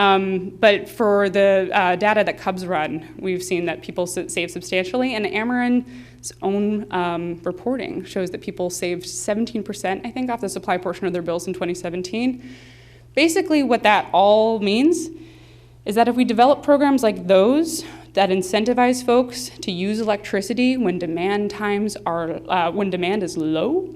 for the data that Cubs run, we've seen that people save substantially, and Ameren's own reporting shows that people saved 17%, I think, off the supply portion of their bills in 2017. Basically, what that all means is that if we develop programs like those that incentivize folks to use electricity when demand is low,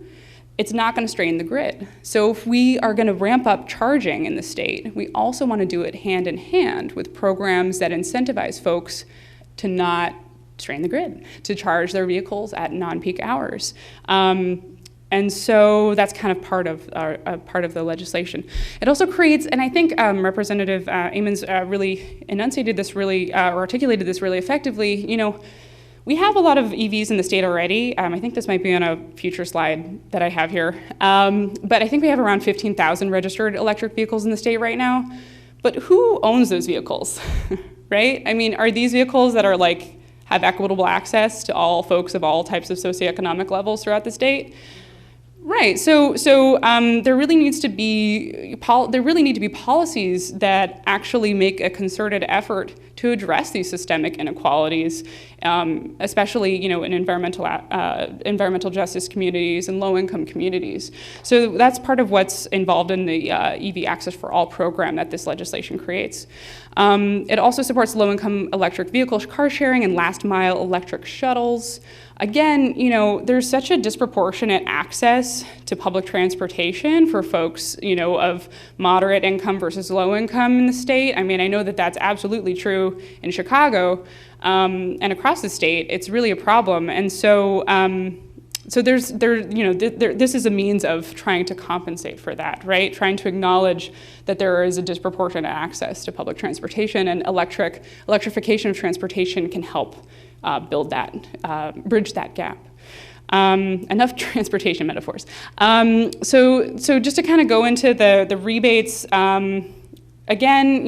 it's not going to strain the grid. So if we are going to ramp up charging in the state, we also want to do it hand in hand with programs that incentivize folks to not strain the grid, to charge their vehicles at non-peak hours. And so that's kind of part of the legislation. It also creates, and I think Representative Amons really enunciated this really, or articulated this really effectively, you know, we have a lot of EVs in the state already. I think this might be on a future slide that I have here. But I think we have around 15,000 registered electric vehicles in the state right now. But who owns those vehicles, right? I mean, are these vehicles that are like, have equitable access to all folks of all types of socioeconomic levels throughout the state? Right. So there really need to be policies that actually make a concerted effort to address these systemic inequalities, especially in environmental justice communities and low-income communities. So that's part of what's involved in the EV Access for All program that this legislation creates. It also supports low-income electric vehicle car sharing and last-mile electric shuttles. Again, there's such a disproportionate access to public transportation for folks, of moderate income versus low income in the state. I mean, I know that that's absolutely true in Chicago and across the state. It's really a problem, and so this is a means of trying to compensate for that, right? Trying to acknowledge that there is a disproportionate access to public transportation, and electrification of transportation can help bridge that gap. Enough transportation metaphors. So just to kind of go into the rebates, again,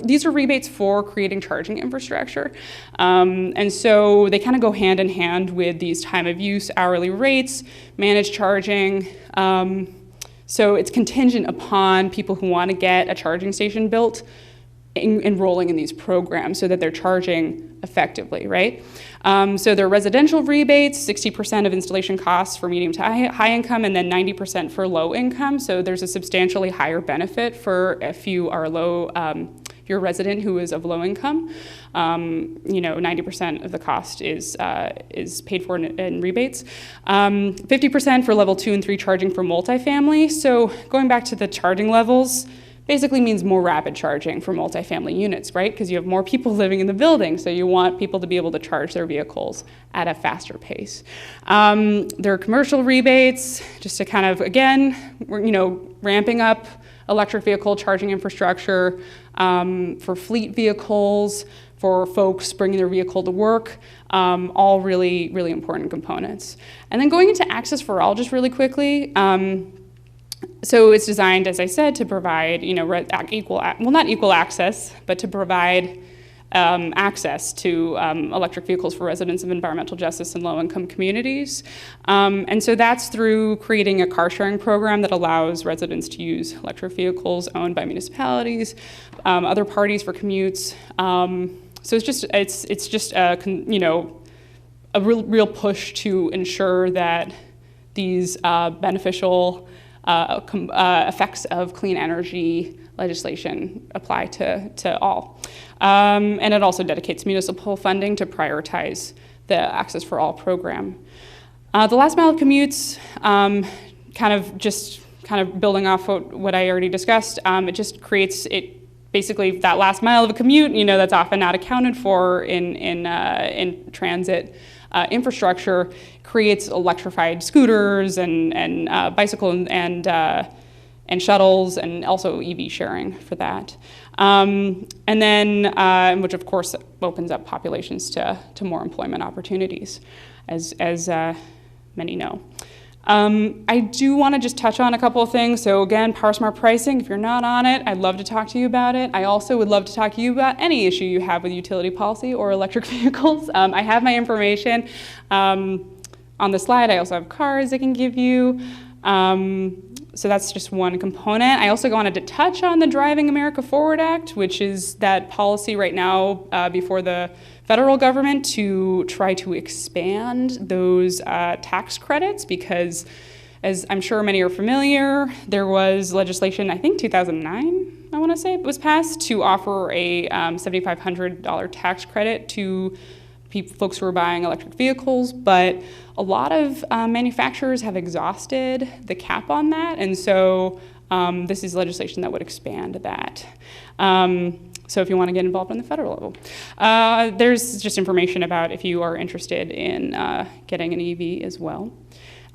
these are rebates for creating charging infrastructure. And so they kind of go hand in hand with these time of use hourly rates, managed charging. So it's contingent upon people who want to get a charging station built enrolling in these programs so that they're charging effectively, right? So there are residential rebates, 60% of installation costs for medium to high income, and then 90% for low income. So there's a substantially higher benefit for if you are if you're a resident who is of low income. 90% of the cost is paid for in rebates. 50% for level 2 and 3 charging for multifamily. So going back to the charging levels, basically means more rapid charging for multifamily units, right? Because you have more people living in the building, so you want people to be able to charge their vehicles at a faster pace. There are commercial rebates, just to kind of, again, ramping up electric vehicle charging infrastructure for fleet vehicles, for folks bringing their vehicle to work, all really, really important components. And then going into Access for All just really quickly, so it's designed, as I said, to provide, not equal access, but to provide access to electric vehicles for residents of environmental justice and low-income communities. And so that's through creating a car sharing program that allows residents to use electric vehicles owned by municipalities, other parties for commutes. So it's just a real push to ensure that these beneficial effects of clean energy legislation apply to all. And it also dedicates municipal funding to prioritize the Access for All program. The last mile commutes, kind of building off what I already discussed, it just creates basically that last mile of a commute, that's often not accounted for in transit infrastructure, creates electrified scooters and bicycle and shuttles, and also EV sharing for that. And then, which of course opens up populations to more employment opportunities, as many know. I do want to just touch on a couple of things. So again, Power Smart pricing, if you're not on it, I'd love to talk to you about it. I also would love to talk to you about any issue you have with utility policy or electric vehicles. I have my information on the slide. I also have cards I can give you. So that's just one component. I also wanted to touch on the Driving America Forward Act, which is that policy right now before the federal government to try to expand those tax credits, because as I'm sure many are familiar, there was legislation, I think 2009, I want to say, was passed to offer a $7,500 tax credit to folks who are buying electric vehicles, but a lot of manufacturers have exhausted the cap on that, and so this is legislation that would expand that. So if you want to get involved on the federal level. There's just information about if you are interested in getting an EV as well.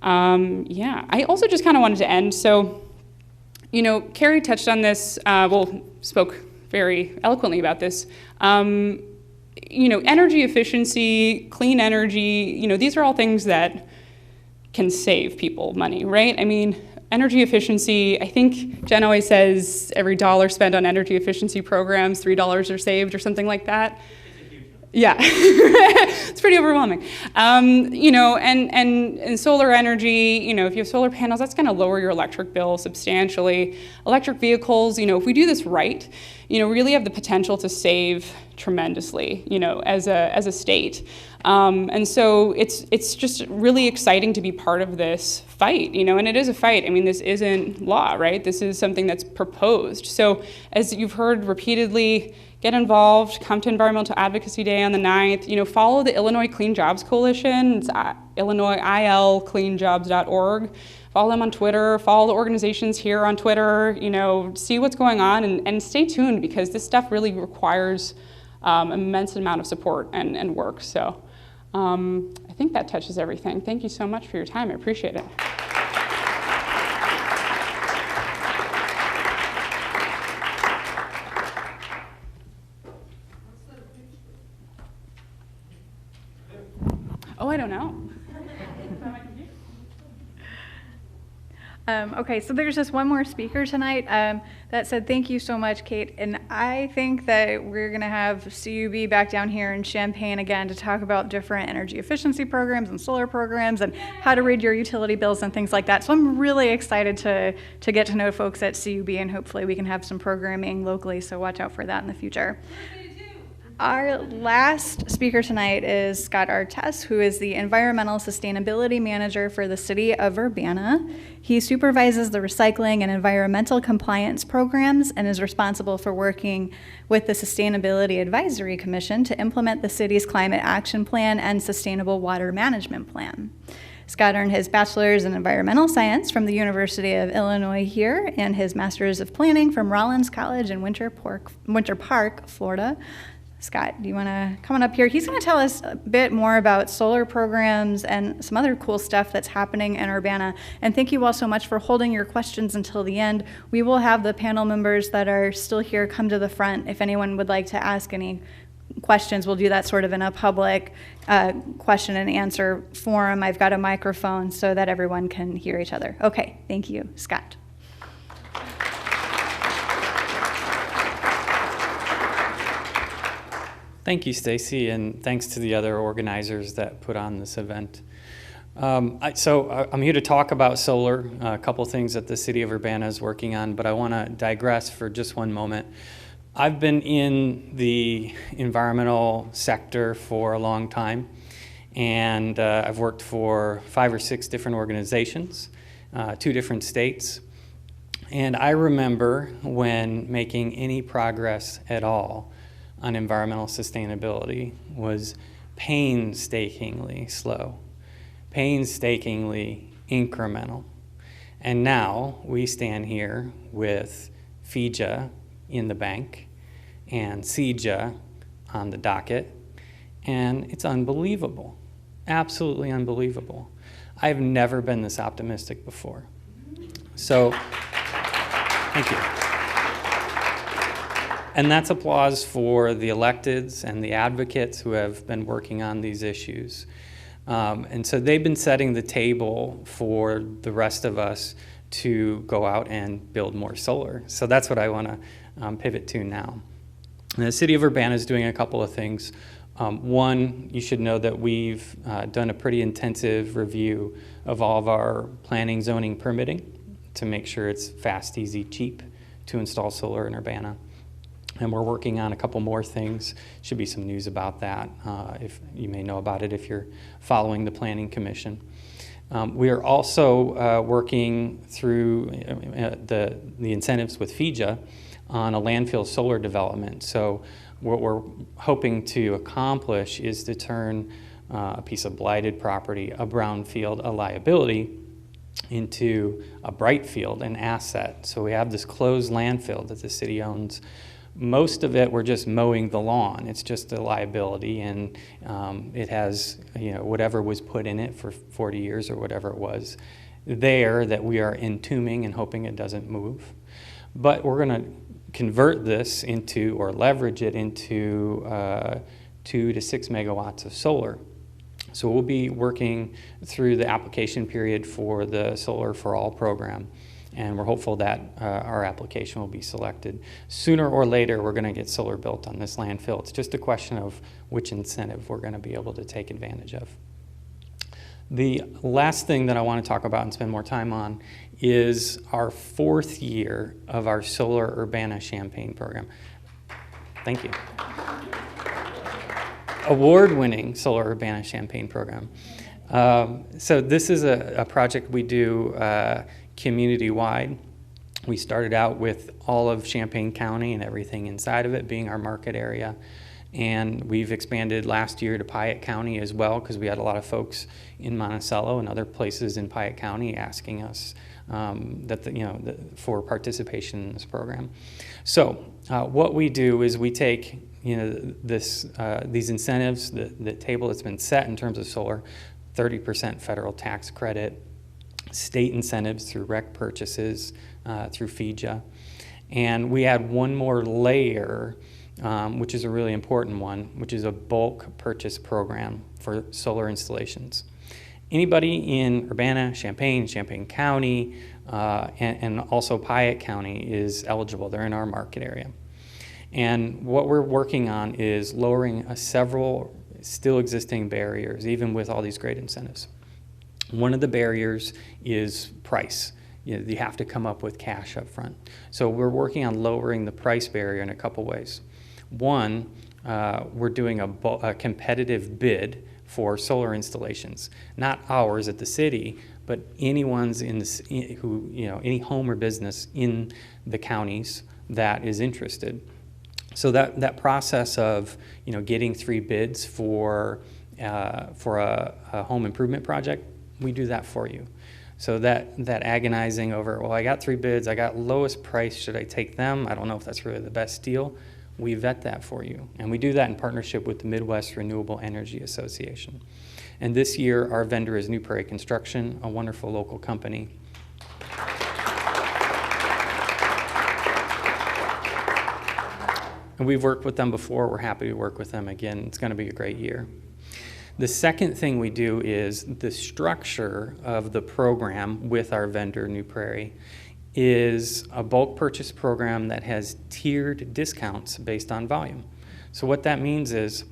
Yeah, I also just kind of wanted to end. So, you know, Carrie touched on this, spoke very eloquently about this. You know, energy efficiency, clean energy, you know, these are all things that can save people money, right? I mean, energy efficiency, I think Jen always says every $1 spent on energy efficiency programs, $3 are saved or something like that. Yeah, it's pretty overwhelming. You know, and solar energy, you know, if you have solar panels, that's gonna lower your electric bill substantially. Electric vehicles, you know, if we do this right, you know, really have the potential to save tremendously, you know, as a state. And so it's just really exciting to be part of this fight, you know, and it is a fight. I mean, this isn't law, right? This is something that's proposed. So as you've heard repeatedly, get involved, come to Environmental Advocacy Day on the 9th, you know, follow the Illinois Clean Jobs Coalition, it's IllinoisILCleanjobs.org. Follow them on Twitter, follow the organizations here on Twitter, you know, see what's going on and stay tuned because this stuff really requires immense amount of support and work. So I think that touches everything. Thank you so much for your time, I appreciate it. Oh, I don't know. Okay, so there's just one more speaker tonight that said thank you so much, Kate. And I think that we're going to have CUB back down here in Champaign again to talk about different energy efficiency programs and solar programs and how to read your utility bills and things like that. So I'm really excited to get to know folks at CUB, and hopefully we can have some programming locally, so watch out for that in the future. Our last speaker tonight is Scott Artest, who is the Environmental Sustainability Manager for the City of Urbana. He supervises the recycling and environmental compliance programs and is responsible for working with the Sustainability Advisory Commission to implement the city's climate action plan and sustainable water management plan. Scott earned his bachelor's in environmental science from the University of Illinois here and his master's of planning from Rollins College in Winter Park, Florida. Scott, do you want to come on up here? He's going to tell us a bit more about solar programs and some other cool stuff that's happening in Urbana. And thank you all so much for holding your questions until the end. We will have the panel members that are still here come to the front if anyone would like to ask any questions. We'll do that sort of in a public question and answer forum. I've got a microphone so that everyone can hear each other. Okay, thank you, Scott. Thank you, Stacy, and thanks to the other organizers that put on this event. I'm here to talk about solar, a couple things that the city of Urbana is working on, but I want to digress for just one moment. I've been in the environmental sector for a long time, and I've worked for 5 or 6 different organizations, 2 different states, and I remember when making any progress at all on environmental sustainability was painstakingly slow, painstakingly incremental. And now we stand here with FEJA in the bank and CEJA on the docket, and it's unbelievable, absolutely unbelievable. I've never been this optimistic before. So, thank you. And that's applause for the electeds and the advocates who have been working on these issues. And so they've been setting the table for the rest of us to go out and build more solar. So that's what I want to pivot to now. And the city of Urbana is doing a couple of things. One, you should know that we've done a pretty intensive review of all of our planning, zoning, permitting to make sure it's fast, easy, cheap to install solar in Urbana. And we're working on a couple more things. Should be some news about that. If you may know about it if you're following the Planning Commission. We are also working through the incentives with FEJA on a landfill solar development. So what we're hoping to accomplish is to turn a piece of blighted property, a brownfield, a liability, into a bright field, an asset. So we have this closed landfill that the city owns. Most of it, we're just mowing the lawn. It's just a liability, and it has, whatever was put in it for 40 years or whatever it was there that we are entombing and hoping it doesn't move. But we're going to convert this into, or leverage it into 2 to 6 megawatts of solar. So we'll be working through the application period for the Solar for All program, and we're hopeful that our application will be selected. Sooner or later, we're going to get solar built on this landfill. It's just a question of which incentive we're going to be able to take advantage of. The last thing that I want to talk about and spend more time on is our 4th year of our Solar Urbana Champaign program. Thank you. Award-winning Solar Urbana Champaign program. So this is a project we do community-wide. We started out with all of Champaign County and everything inside of it being our market area. And we've expanded last year to Piatt County as well, because we had a lot of folks in Monticello and other places in Piatt County asking us for participation in this program. So what we do is we take these incentives, the table that's been set in terms of solar, 30% federal tax credit, state incentives through rec purchases, through FEJA, and we add one more layer, which is a really important one, which is a bulk purchase program for solar installations. Anybody in Urbana, Champaign County, and also Piatt County is eligible. They're in our market area. And what we're working on is lowering several still existing barriers, even with all these great incentives. One of the barriers is price. You have to come up with cash up front. So we're working on lowering the price barrier in a couple ways. One, we're doing a competitive bid for solar installations, not ours at the city, but anyone's any home or business in the counties that is interested. So that process of getting 3 bids for a home improvement project, we do that for you. So that agonizing over, well, I got 3 bids, I got lowest price, should I take them? I don't know if that's really the best deal. We vet that for you. And we do that in partnership with the Midwest Renewable Energy Association. And this year, our vendor is New Prairie Construction, a wonderful local company. And we've worked with them before. We're happy to work with them again. It's going to be a great year. The second thing we do is the structure of the program with our vendor, New Prairie, is a bulk purchase program that has tiered discounts based on volume. So what that means is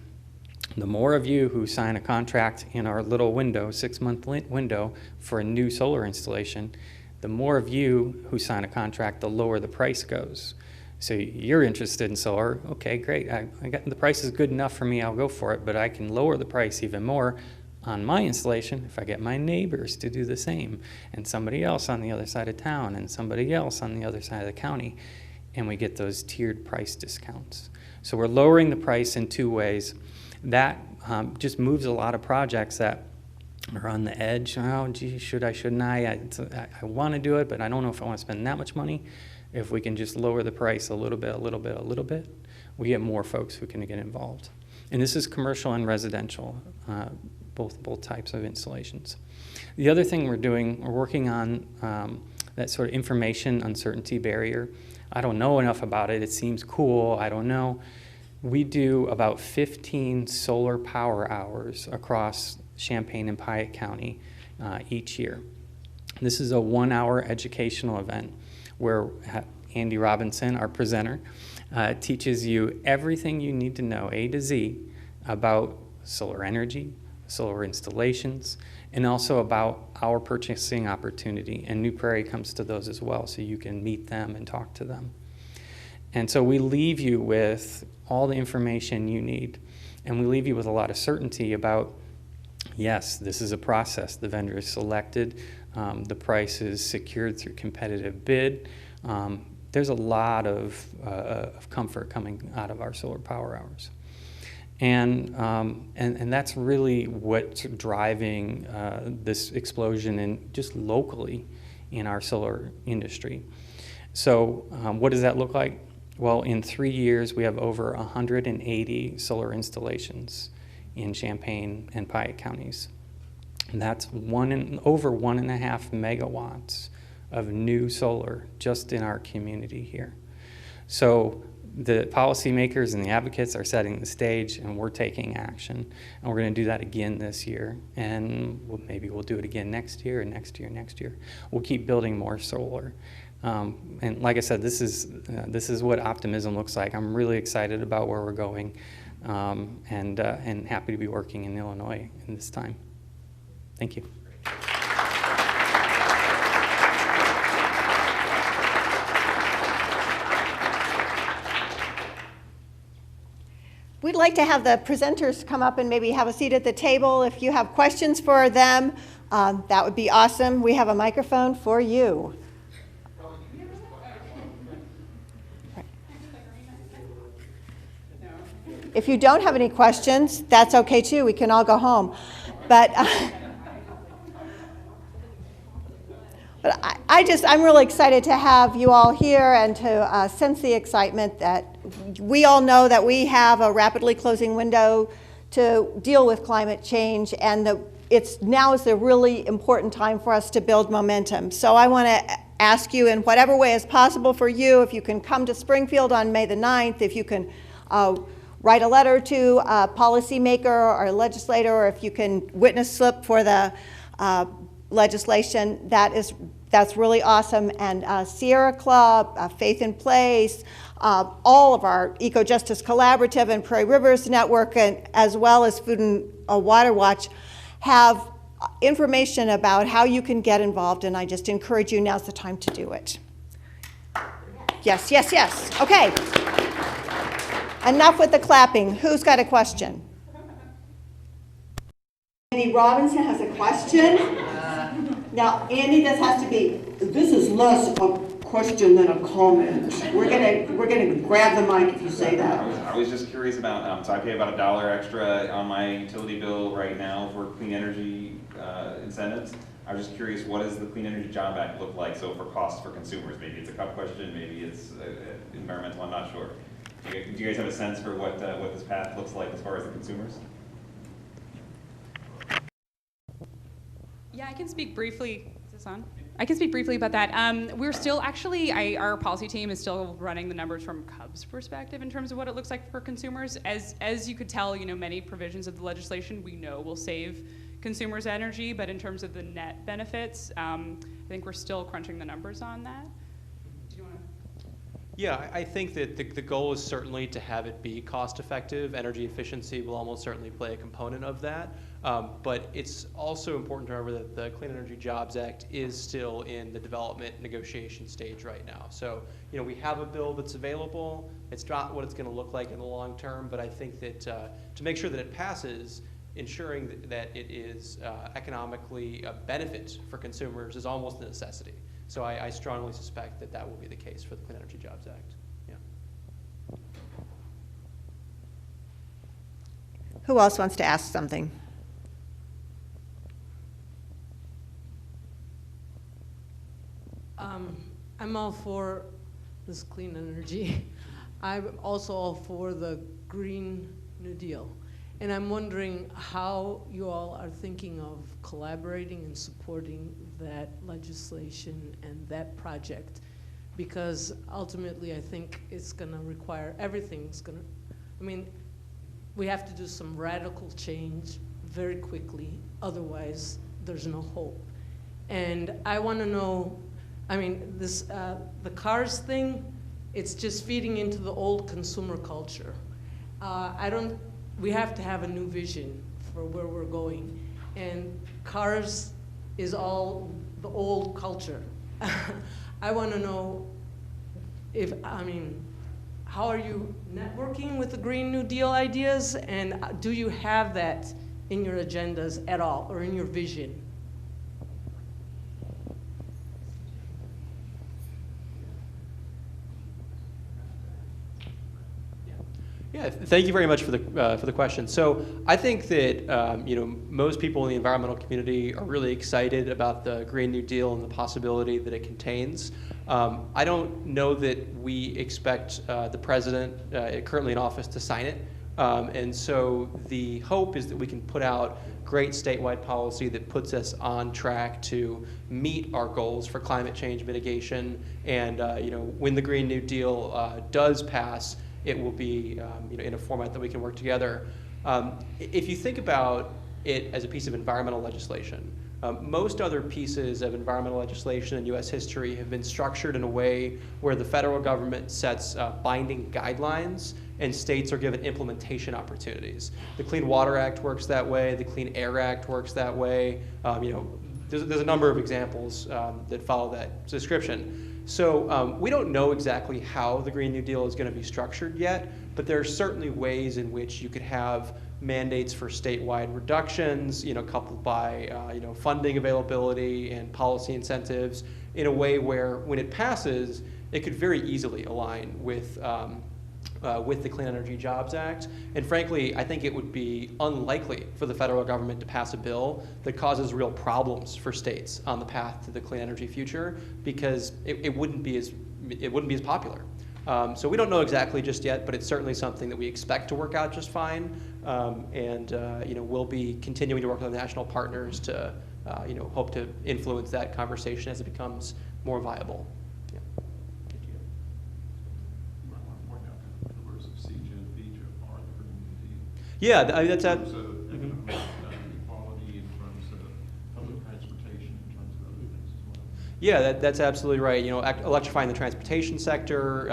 the more of you who sign a contract in our little window, 6-month window for a new solar installation, the more of you who sign a contract, the lower the price goes. So you're interested in solar, okay, great, the price is good enough for me, I'll go for it, but I can lower the price even more on my installation if I get my neighbors to do the same, and somebody else on the other side of town, and somebody else on the other side of the county, and we get those tiered price discounts. So we're lowering the price in 2 ways. That just moves a lot of projects that are on the edge. Oh, gee, should I, shouldn't I? I want to do it, but I don't know if I want to spend that much money. If we can just lower the price a little bit, we get more folks who can get involved. And this is commercial and residential, both types of installations. The other thing we're doing, we're working on that sort of information uncertainty barrier. I don't know enough about it. It seems cool. I don't know. We do about 15 solar power hours across Champaign and Piatt County each year. This is a 1-hour educational event where Andy Robinson, our presenter, teaches you everything you need to know, A to Z, about solar energy, solar installations, and also about our purchasing opportunity. And New Prairie comes to those as well, so you can meet them and talk to them. And so we leave you with all the information you need, and we leave you with a lot of certainty about, yes, this is a process. The vendor is selected. The price is secured through competitive bid. there's a lot of comfort coming out of our solar power hours. And that's really what's driving this explosion in just locally in our solar industry. So what does that look like? Well, in 3 years, we have over 180 solar installations in Champaign and Piatt counties. And that's over 1.5 megawatts of new solar just in our community here. So the policymakers and the advocates are setting the stage, and we're taking action. And we're going to do that again this year. And maybe we'll do it again next year, and next year, next year. We'll keep building more solar. And like I said, this is what optimism looks like. I'm really excited about where we're going, and happy to be working in Illinois in this time. Thank you. We'd like to have the presenters come up and maybe have a seat at the table. If you have questions for them, that would be awesome. We have a microphone for you. If you don't have any questions, that's okay too. We can all go home. But I'm really excited to have you all here and to sense the excitement that we all know that we have a rapidly closing window to deal with climate change, and now is the really important time for us to build momentum. So I want to ask you, in whatever way is possible for you, if you can come to Springfield on May the 9th, if you can write a letter to a policymaker or a legislator, or if you can witness slip for the legislation, that's really awesome. And Sierra Club, Faith in Place, all of our Eco Justice Collaborative and Prairie Rivers Network, and as well as Food and Water Watch, have information about how you can get involved, and I just encourage you, now's the time to do it. Yes, yes, yes. Okay. Enough with the clapping. Who's got a question? Andy Robinson has a question. Now, Andy, this has to be. This is less a question than a comment. We're gonna grab the mic if you say that. I was just curious about. So I pay about $1 extra on my utility bill right now for clean energy incentives. I was just curious, what does the Clean Energy Job Act look like? So for costs for consumers, maybe it's a cup question, maybe it's environmental. I'm not sure. Do you guys have a sense for what this path looks like as far as the consumers? Yeah, I can speak briefly. Is this on? I can speak briefly about that. We're still actually, our policy team is still running the numbers from Cub's perspective in terms of what it looks like for consumers. As you could tell, many provisions of the legislation we know will save consumers energy, but in terms of the net benefits, I think we're still crunching the numbers on that. Yeah, I think that the goal is certainly to have it be cost effective. Energy efficiency will almost certainly play a component of that. But it's also important to remember that the Clean Energy Jobs Act is still in the development negotiation stage right now. So, we have a bill that's available. It's not what it's going to look like in the long term, but I think that to make sure that it passes, ensuring that it is economically a benefit for consumers is almost a necessity. So I strongly suspect that will be the case for the Clean Energy Jobs Act. Yeah. Who else wants to ask something? I'm all for this clean energy. I'm also all for the Green New Deal. And I'm wondering how you all are thinking of collaborating and supporting that legislation and that project, because ultimately I think it's going to require, we have to do some radical change very quickly, otherwise there's no hope. And I want to know, the cars thing, it's just feeding into the old consumer culture. We have to have a new vision for where we're going. And cars is all the old culture. I want to know how are you networking with the Green New Deal ideas, and do you have that in your agendas at all, or in your vision? Yeah, thank you very much for the question. So I think that most people in the environmental community are really excited about the Green New Deal and the possibility that it contains. I don't know that we expect the president currently in office to sign it. And so the hope is that we can put out great statewide policy that puts us on track to meet our goals for climate change mitigation. And when the Green New Deal does pass, it will be in a format that we can work together. If you think about it as a piece of environmental legislation, most other pieces of environmental legislation in U.S. history have been structured in a way where the federal government sets binding guidelines and states are given implementation opportunities. The Clean Water Act works that way. The Clean Air Act works that way. There's a number of examples that follow that description. So we don't know exactly how the Green New Deal is going to be structured yet, but there are certainly ways in which you could have mandates for statewide reductions, coupled by funding availability and policy incentives in a way where, when it passes, it could very easily align with the Clean Energy Jobs Act. And frankly, I think it would be unlikely for the federal government to pass a bill that causes real problems for states on the path to the clean energy future, because it wouldn't be as popular. So we don't know exactly just yet, but it's certainly something that we expect to work out just fine. We'll be continuing to work with our national partners to hope to influence that conversation as it becomes more viable. Yeah, that's a. Equality in terms of public transportation, in terms of other things as well. Yeah, that's absolutely right. Electrifying the transportation sector,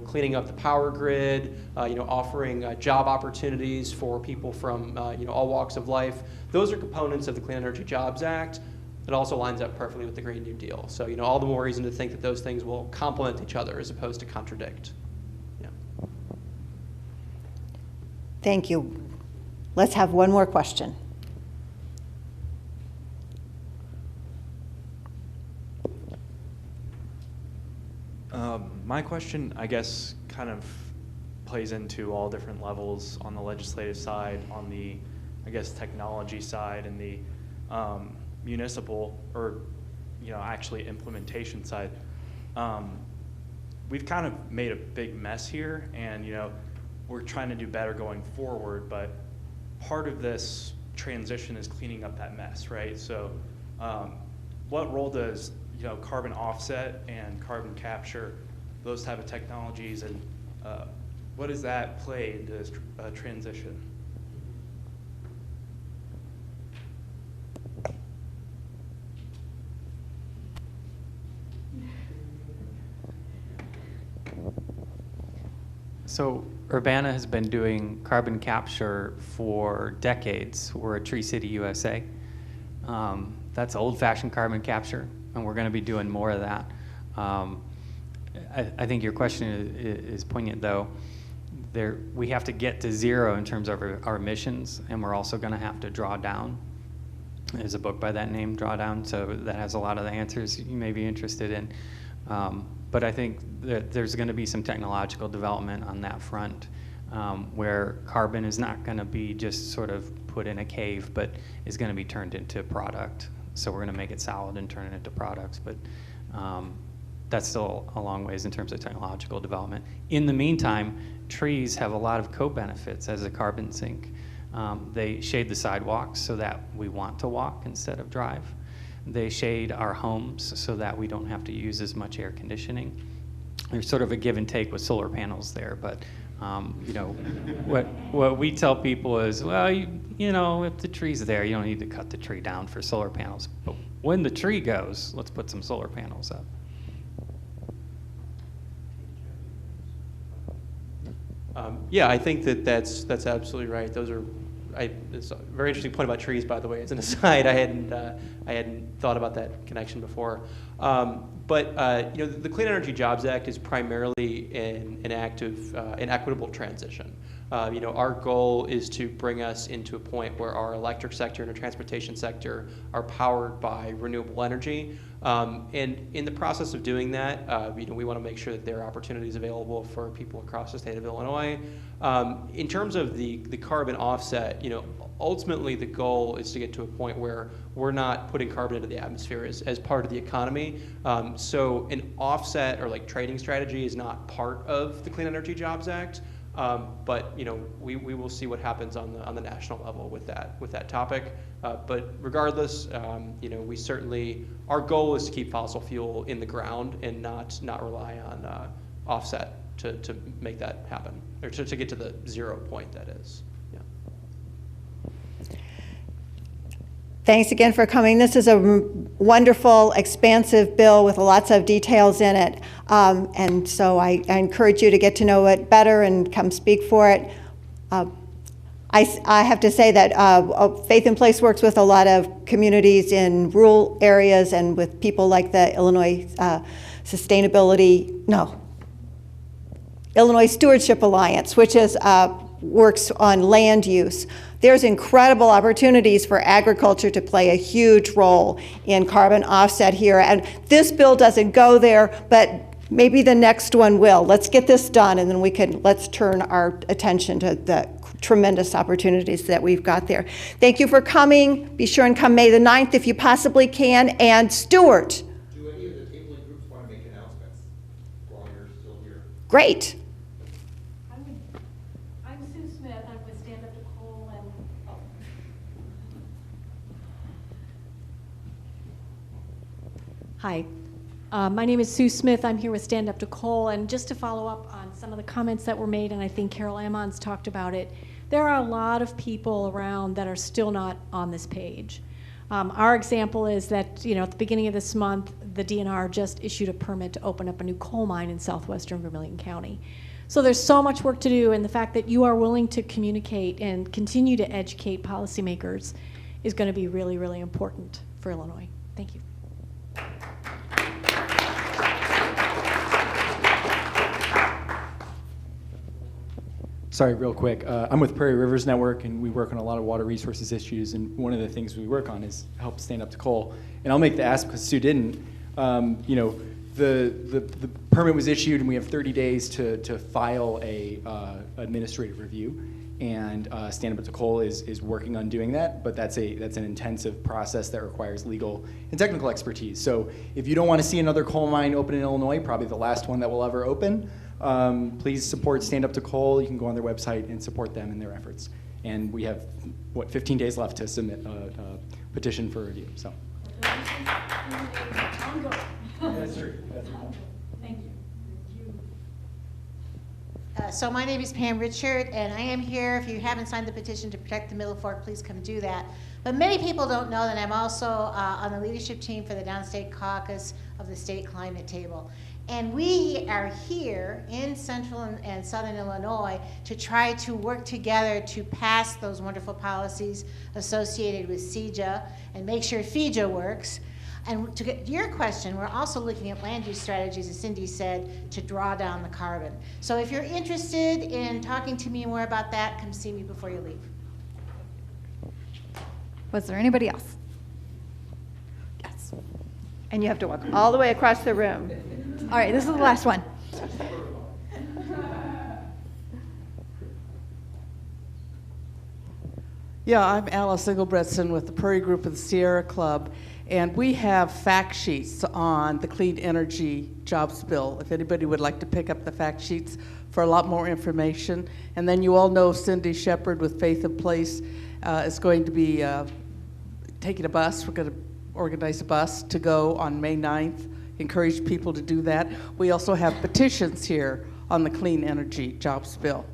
cleaning up the power grid, offering job opportunities for people from all walks of life. Those are components of the Clean Energy Jobs Act. It also lines up perfectly with the Green New Deal. So all the more reason to think that those things will complement each other as opposed to contradict. Yeah. Thank you. Let's have one more question. My question, I guess, kind of plays into all different levels on the legislative side, on the, I guess, technology side, and the municipal, or actually implementation side. We've kind of made a big mess here, and we're trying to do better going forward, but part of this transition is cleaning up that mess, right? So what role does carbon offset and carbon capture, those type of technologies, and what does that play into this transition? So Urbana has been doing carbon capture for decades. We're a Tree City, USA. That's old-fashioned carbon capture, and we're going to be doing more of that. I think your question is poignant, though. We have to get to zero in terms of our emissions, and we're also going to have to draw down. There's a book by that name, Drawdown, so that has a lot of the answers you may be interested in. But I think that there's going to be some technological development on that front, where carbon is not going to be just sort of put in a cave, but is going to be turned into product. So we're going to make it solid and turn it into products. But that's still a long ways in terms of technological development. In the meantime, trees have a lot of co-benefits as a carbon sink. They shade the sidewalks so that we want to walk instead of drive. They shade our homes so that we don't have to use as much air conditioning. There's sort of a give and take with solar panels there, but what we tell people is, well, if the tree's there, you don't need to cut the tree down for solar panels. But when the tree goes, let's put some solar panels up. Yeah, I think that's absolutely right. It's a very interesting point about trees, by the way. As an aside, I hadn't thought about that connection before. But the Clean Energy Jobs Act is primarily an act of an equitable transition. Our goal is to bring us into a point where our electric sector and our transportation sector are powered by renewable energy. And in the process of doing that, we want to make sure that there are opportunities available for people across the state of Illinois. In terms of the carbon offset, ultimately the goal is to get to a point where we're not putting carbon into the atmosphere as part of the economy. So an offset or like trading strategy is not part of the Clean Energy Jobs Act. But we will see what happens on the national level with that topic. But regardless, we certainly, our goal is to keep fossil fuel in the ground and not rely on offset to make that happen, or to get to the 0 point, that is. Yeah. Thanks again for coming. This is a wonderful, expansive bill with lots of details in it. And so I encourage you to get to know it better and come speak for it. I have to say that Faith in Place works with a lot of communities in rural areas and with people like the Illinois Illinois Stewardship Alliance, which is works on land use. There's incredible opportunities for agriculture to play a huge role in carbon offset here. And this bill doesn't go there, but maybe the next one will. Let's get this done, and then let's turn our attention to the tremendous opportunities that we've got there. Thank you for coming. Be sure and come May the 9th if you possibly can. And Stuart. Do any of the tabling groups want to make announcements while you're still here? Great. I'm Sue Smith. I'm with Stand Up to Coal and Hi. My name is Sue Smith. I'm here with Stand Up to Coal, and just to follow up on some of the comments that were made, and I think Carol Ammons talked about it, there are a lot of people around that are still not on this page. Our example is that, at the beginning of this month, the DNR just issued a permit to open up a new coal mine in southwestern Vermilion County. So there's so much work to do, and the fact that you are willing to communicate and continue to educate policymakers is going to be really, really important for Illinois. Thank you. Sorry, real quick. I'm with Prairie Rivers Network, and we work on a lot of water resources issues, and one of the things we work on is help stand up to coal. And I'll make the ask because Sue didn't. The permit was issued, and we have 30 days to file a administrative review, and Stand Up to Coal is working on doing that, but that's an intensive process that requires legal and technical expertise. So if you don't want to see another coal mine open in Illinois, probably the last one that will ever open, please support Stand Up to Coal. You can go on their website and support them in their efforts. And we have, 15 days left to submit a petition for review. So. That's true. Thank you. So my name is Pam Richard, and I am here. If you haven't signed the petition to protect the Middle Fork, please come do that. But many people don't know that I'm also on the leadership team for the Downstate Caucus of the State Climate Table. And we are here in Central and Southern Illinois to try to work together to pass those wonderful policies associated with CEJA and make sure FEJA works. And to get to your question, we're also looking at land use strategies, as Cindy said, to draw down the carbon. So if you're interested in talking to me more about that, come see me before you leave. Was there anybody else? Yes. And you have to walk all the way across the room. All right, this is the last one. Yeah, I'm Alice Engelbretson with the Prairie Group of the Sierra Club, and we have fact sheets on the Clean Energy Jobs Bill, if anybody would like to pick up the fact sheets for a lot more information. And then you all know Cindy Shepherd with Faith in Place is going to be taking a bus. We're going to organize a bus to go on May 9th. Encourage people to do that. We also have petitions here on the Clean Energy Jobs Bill.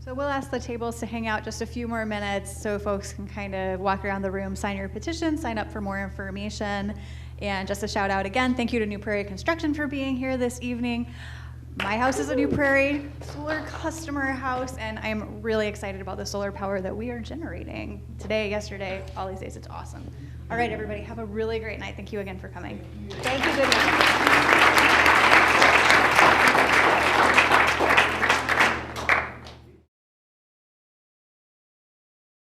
So we'll ask the tables to hang out just a few more minutes so folks can kind of walk around the room, sign your petition, sign up for more information. And just a shout out again, thank you to New Prairie Construction for being here this evening. My house is a New Prairie solar customer house, and I'm really excited about the solar power that we are generating today, yesterday, all these days. It's awesome. All right, everybody, have a really great night. Thank you again for coming. Thank you. Good night.